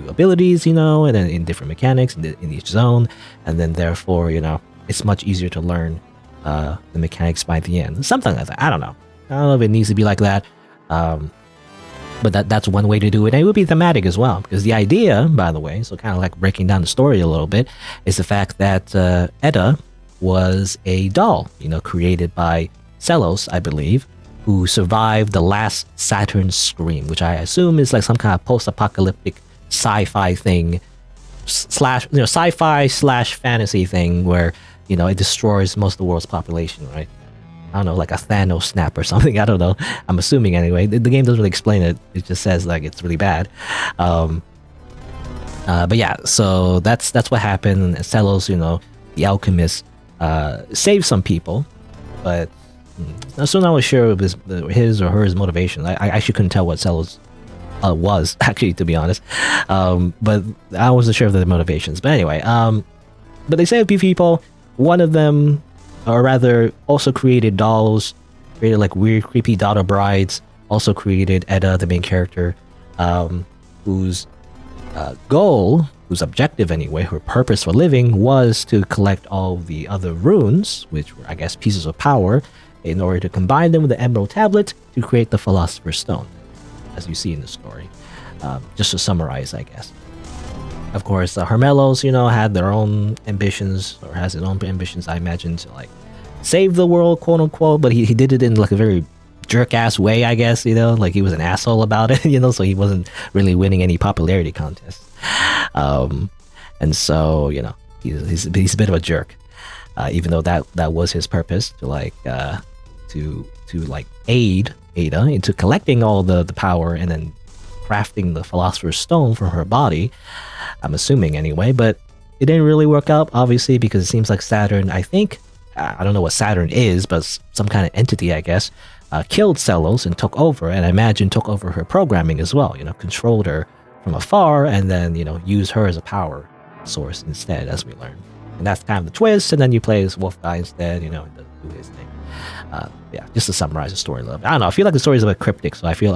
A: abilities, and then in different mechanics in each zone, and then therefore, it's much easier to learn the mechanics by the end. Something like that. I don't know if it needs to be like that. But that's one way to do it. And it would be thematic as well, because the idea, by the way, so kind of breaking down the story a little bit, is the fact that Edda was a doll, created by Celos, I believe, who survived the last Saturn scream, which I assume is some kind of post-apocalyptic sci-fi thing, sci-fi / fantasy thing where, it destroys most of the world's population, right? I don't know, like a Thanos snap or something. I don't know. I'm assuming anyway. The game doesn't really explain it. It just says like it's really bad. But yeah, so that's what happened. Celos, the alchemist, saved some people, but I'm still not really sure of his or her motivation. I actually couldn't tell what Celos was, actually, to be honest. But I wasn't sure of the motivations. But anyway, but they saved a few people. One of them, or rather, also created dolls, created like weird, creepy daughter brides. Also created Edda, the main character, whose goal, whose objective anyway, her purpose for living was to collect all the other runes, which were, I guess, pieces of power, in order to combine them with the Emerald Tablet to create the Philosopher's Stone, as you see in the story. Just to summarize, I guess. Of course, Hermelos, had their own ambitions, or has his own ambitions, I imagine, to like save the world, quote unquote, but he did it in like a very jerk-ass way, I guess, like he was an asshole about it, so he wasn't really winning any popularity contests. And so, he's a bit of a jerk, even though that was his purpose, to like to like aid Ada into collecting all the power and then crafting the Philosopher's Stone from her body, I'm assuming anyway, but it didn't really work out, obviously, because it seems like Saturn, I think, I don't know what Saturn is, but some kind of entity, I guess, killed Celos and took over, and I imagine took over her programming as well, controlled her from afar, and then, use her as a power source instead, as we learn. And that's kind of the twist, and then you play as Wolf Guy instead, and do his thing. Yeah, just to summarize the story a little bit. I don't know, I feel like the story is a bit cryptic, so I feel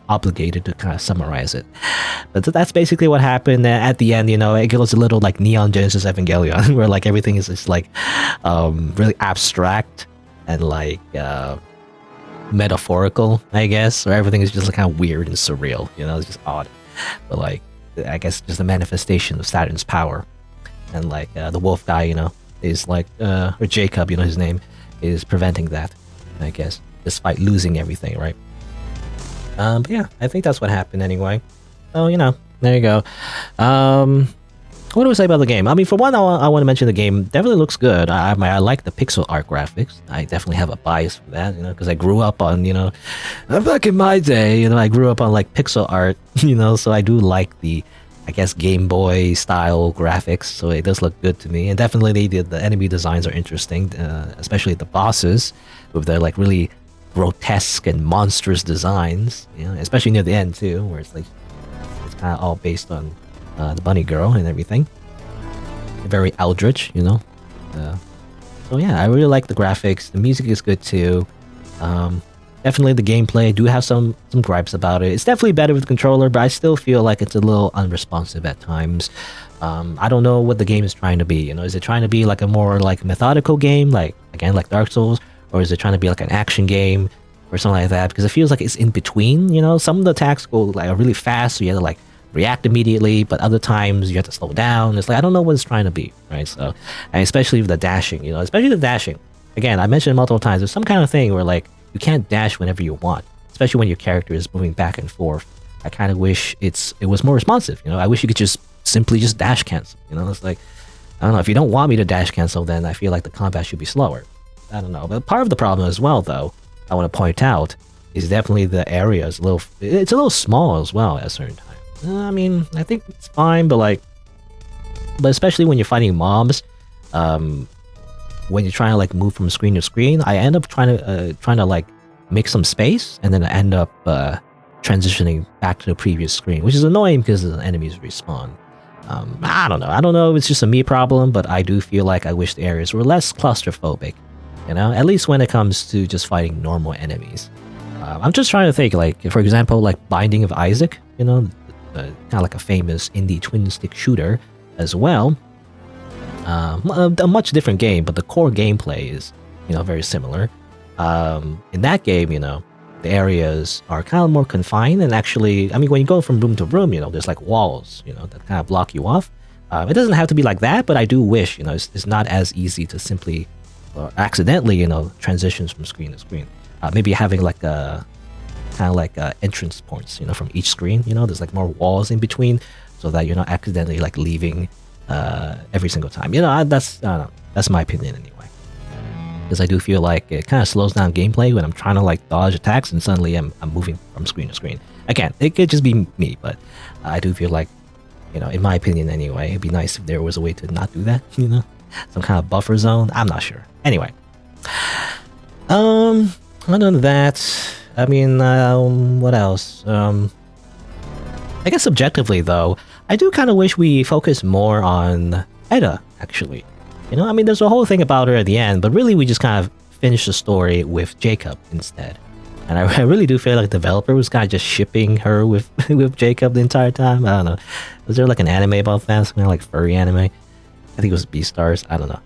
A: obligated to kind of summarize it. But that's basically what happened. At the end, it goes a little like Neon Genesis Evangelion, where like everything is just like really abstract and like metaphorical, I guess, or everything is just like kind of weird and surreal, it's just odd. But like, I guess just a manifestation of Saturn's power. And like the wolf guy, is like, or Jacob, his name, is preventing that, I guess, despite losing everything, right? But yeah, I think that's what happened anyway. So, there you go. What do I say about the game? I mean, for one, I want to mention the game definitely looks good. I like the pixel art graphics. I definitely have a bias for that, because I grew up on, back in my day, I grew up on like pixel art, so I do like the, I guess, Game Boy style graphics, so it does look good to me. And definitely the enemy designs are interesting, especially the bosses with their like really grotesque and monstrous designs, especially near the end too, where it's like it's kind of all based on the bunny girl and everything. Very eldritch, so yeah, I really like the graphics. The music is good too. Definitely the gameplay, I do have some gripes about it. It's definitely better with the controller, but I still feel like it's a little unresponsive at times. I don't know what the game is trying to be. Is it trying to be like a more like methodical game, like again like Dark Souls, or is it trying to be like an action game or something like that? Because it feels like it's in between. Some of the attacks go like really fast, so you have to like react immediately, but other times you have to slow down. It's like I don't know what it's trying to be, right? So, and especially with the dashing, especially the dashing. Again, I mentioned it multiple times. There's some kind of thing where like you can't dash whenever you want, especially when your character is moving back and forth. I kind of wish it was more responsive. I wish you could just simply just dash cancel. It's like, I don't know, if you don't want me to dash cancel, then I feel like the combat should be slower. I don't know. But part of the problem as well, though, I want to point out, is definitely the area is it's a little small as well at certain times. I mean, I think it's fine, but especially when you're fighting mobs, when you're trying to like move from screen to screen, I end up trying to like make some space, and then I end up transitioning back to the previous screen, which is annoying because the enemies respawn. I don't know if it's just a me problem, but I do feel like I wish the areas were less claustrophobic, at least when it comes to just fighting normal enemies. I'm just trying to think, like, for example, like Binding of Isaac, kind of like a famous indie twin stick shooter as well. A much different game, but the core gameplay is, very similar. In that game, the areas are kind of more confined, and actually, I mean, when you go from room to room, there's like walls, that kind of block you off. It doesn't have to be like that, but I do wish, it's not as easy to simply or accidentally, transitions from screen to screen. Maybe having like a kind of like entrance points, from each screen. There's like more walls in between, so that you're not accidentally like leaving every single time. That's my opinion anyway. because I do feel like it kind of slows down gameplay when I'm trying to like dodge attacks and suddenly I'm moving from screen to screen. Again, it could just be me, but I do feel like, in my opinion anyway, it'd be nice if there was a way to not do that, some kind of buffer zone. I'm not sure. Anyway, other than that, I mean, what else? I guess subjectively though, I do kind of wish we focused more on Edda, actually. I mean, there's a whole thing about her at the end, but really we just kind of finished the story with Jacob instead. And I really do feel like the developer was kind of just shipping her with with Jacob the entire time. I don't know. Was there like an anime about that? Something like furry anime? I think it was Beastars. I don't know.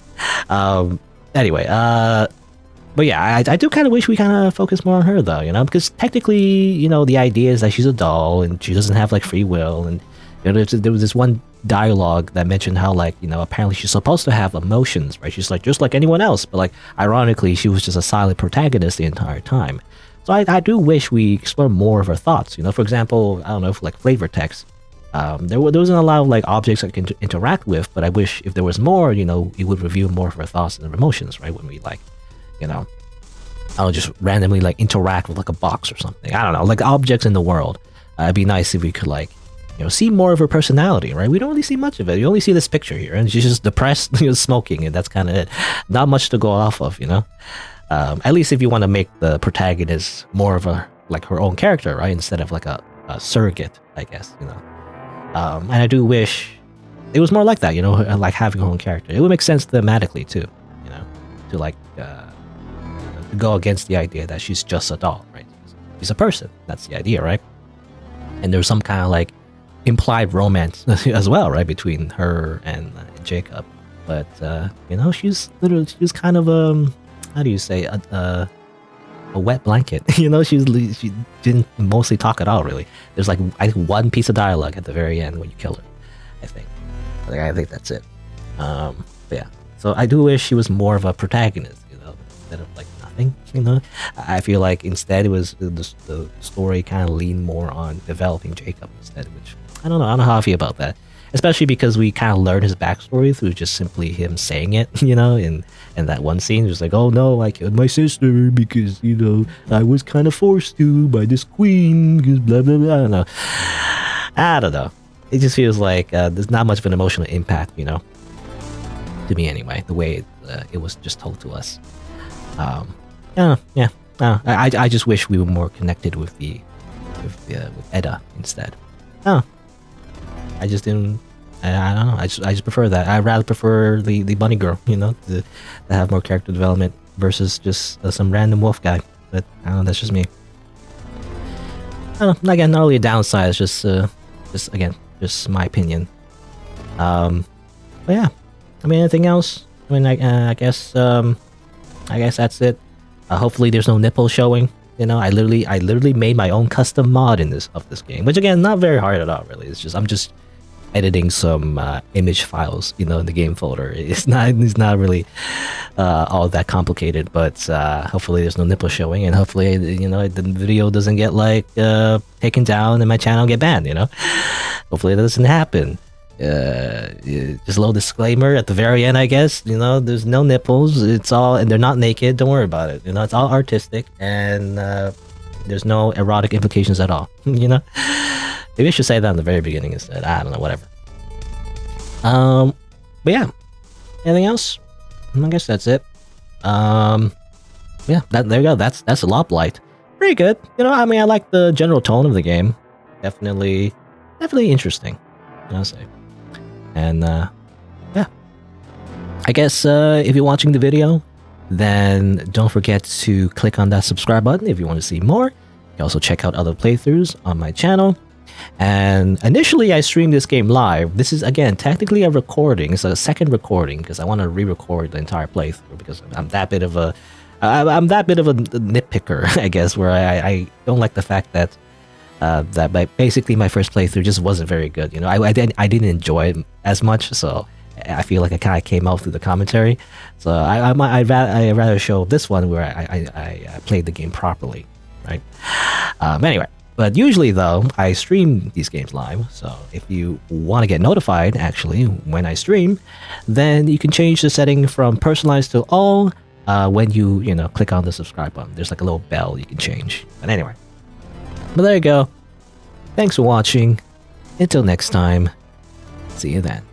A: Anyway, but yeah, I do kind of wish we kind of focus more on her though, because technically, the idea is that she's a doll and she doesn't have like free will. And there was this one dialogue that mentioned how like, apparently she's supposed to have emotions, right? She's like just like anyone else, but like ironically, she was just a silent protagonist the entire time. So I do wish we explore more of her thoughts. For example, I don't know, for like flavor text, there wasn't a lot of like objects I can interact with, but I wish if there was more, it would reveal more of her thoughts and her emotions, right? When we like, I'll just randomly like interact with like a box or something. I don't know, like objects in the world. It'd be nice if we could like, see more of her personality, right? We don't really see much of it. You only see this picture here, and she's just depressed, smoking, and that's kind of it. Not much to go off of, At least if you want to make the protagonist more of a like her own character, right? Instead of like a surrogate, I guess, And I do wish it was more like that, like having her own character. It would make sense thematically too, to like to go against the idea that she's just a doll, right? She's a person. That's the idea, right? And there's some kind of like implied romance as well, right, between her and Jacob. But she's kind of how do you say a wet blanket. She didn't mostly talk at all, really. There's like I think one piece of dialogue at the very end when you kill her. I think that's it. But yeah, so I do wish she was more of a protagonist, instead of like nothing. I feel like instead it was the story kind of leaned more on developing Jacob instead, which I don't know how I feel about that. Especially because we kind of learn his backstory through just simply him saying it, in that one scene. Just like, oh no, I killed my sister because, I was kind of forced to by this queen, because blah, blah, blah. I don't know. It just feels like there's not much of an emotional impact, to me anyway, the way it was just told to us. I just wish we were more connected with with Edda instead. I just didn't. I don't know. I just prefer that. I rather prefer the bunny girl, to have more character development versus just some random wolf guy. But I don't know. That's just me. I don't know. Again, not really a downside. It's just again, my opinion. But yeah. I mean, anything else? I mean, I guess that's it. Hopefully, there's no nipple showing. I literally made my own custom mod of this game, which again, not very hard at all, really. It's just I'm just editing some image files, in the game folder. It's not really all that complicated, but hopefully there's no nipple showing, and hopefully the video doesn't get like taken down and my channel get banned. Hopefully that doesn't happen. Just a little disclaimer at the very end, I guess. There's no nipples. It's all, and they're not naked. Don't worry about it. It's all artistic, and there's no erotic implications at all. Maybe I should say that in the very beginning instead. I don't know, whatever. But yeah, anything else? I guess that's it. Yeah, there you go. That's a Loplight. Pretty good. I mean, I like the general tone of the game. Definitely interesting. I'll say. And yeah, I guess if you're watching the video, then don't forget to click on that subscribe button if you want to see more. You can also check out other playthroughs on my channel. And initially I streamed this game live. This is again technically a recording. It's a second recording because I want to re-record the entire playthrough because I'm that bit of a nitpicker, I guess, where I don't like the fact that basically my first playthrough just wasn't very good. I didn't enjoy it as much, so I feel like I kind of came out through the commentary. So I'd rather show this one where I played the game properly, right? Anyway, but usually though I stream these games live. So if you want to get notified actually when I stream, then you can change the setting from personalized to all, when you click on the subscribe button. There's like a little bell you can change. But anyway, but there you go. Thanks for watching. Until next time, see you then.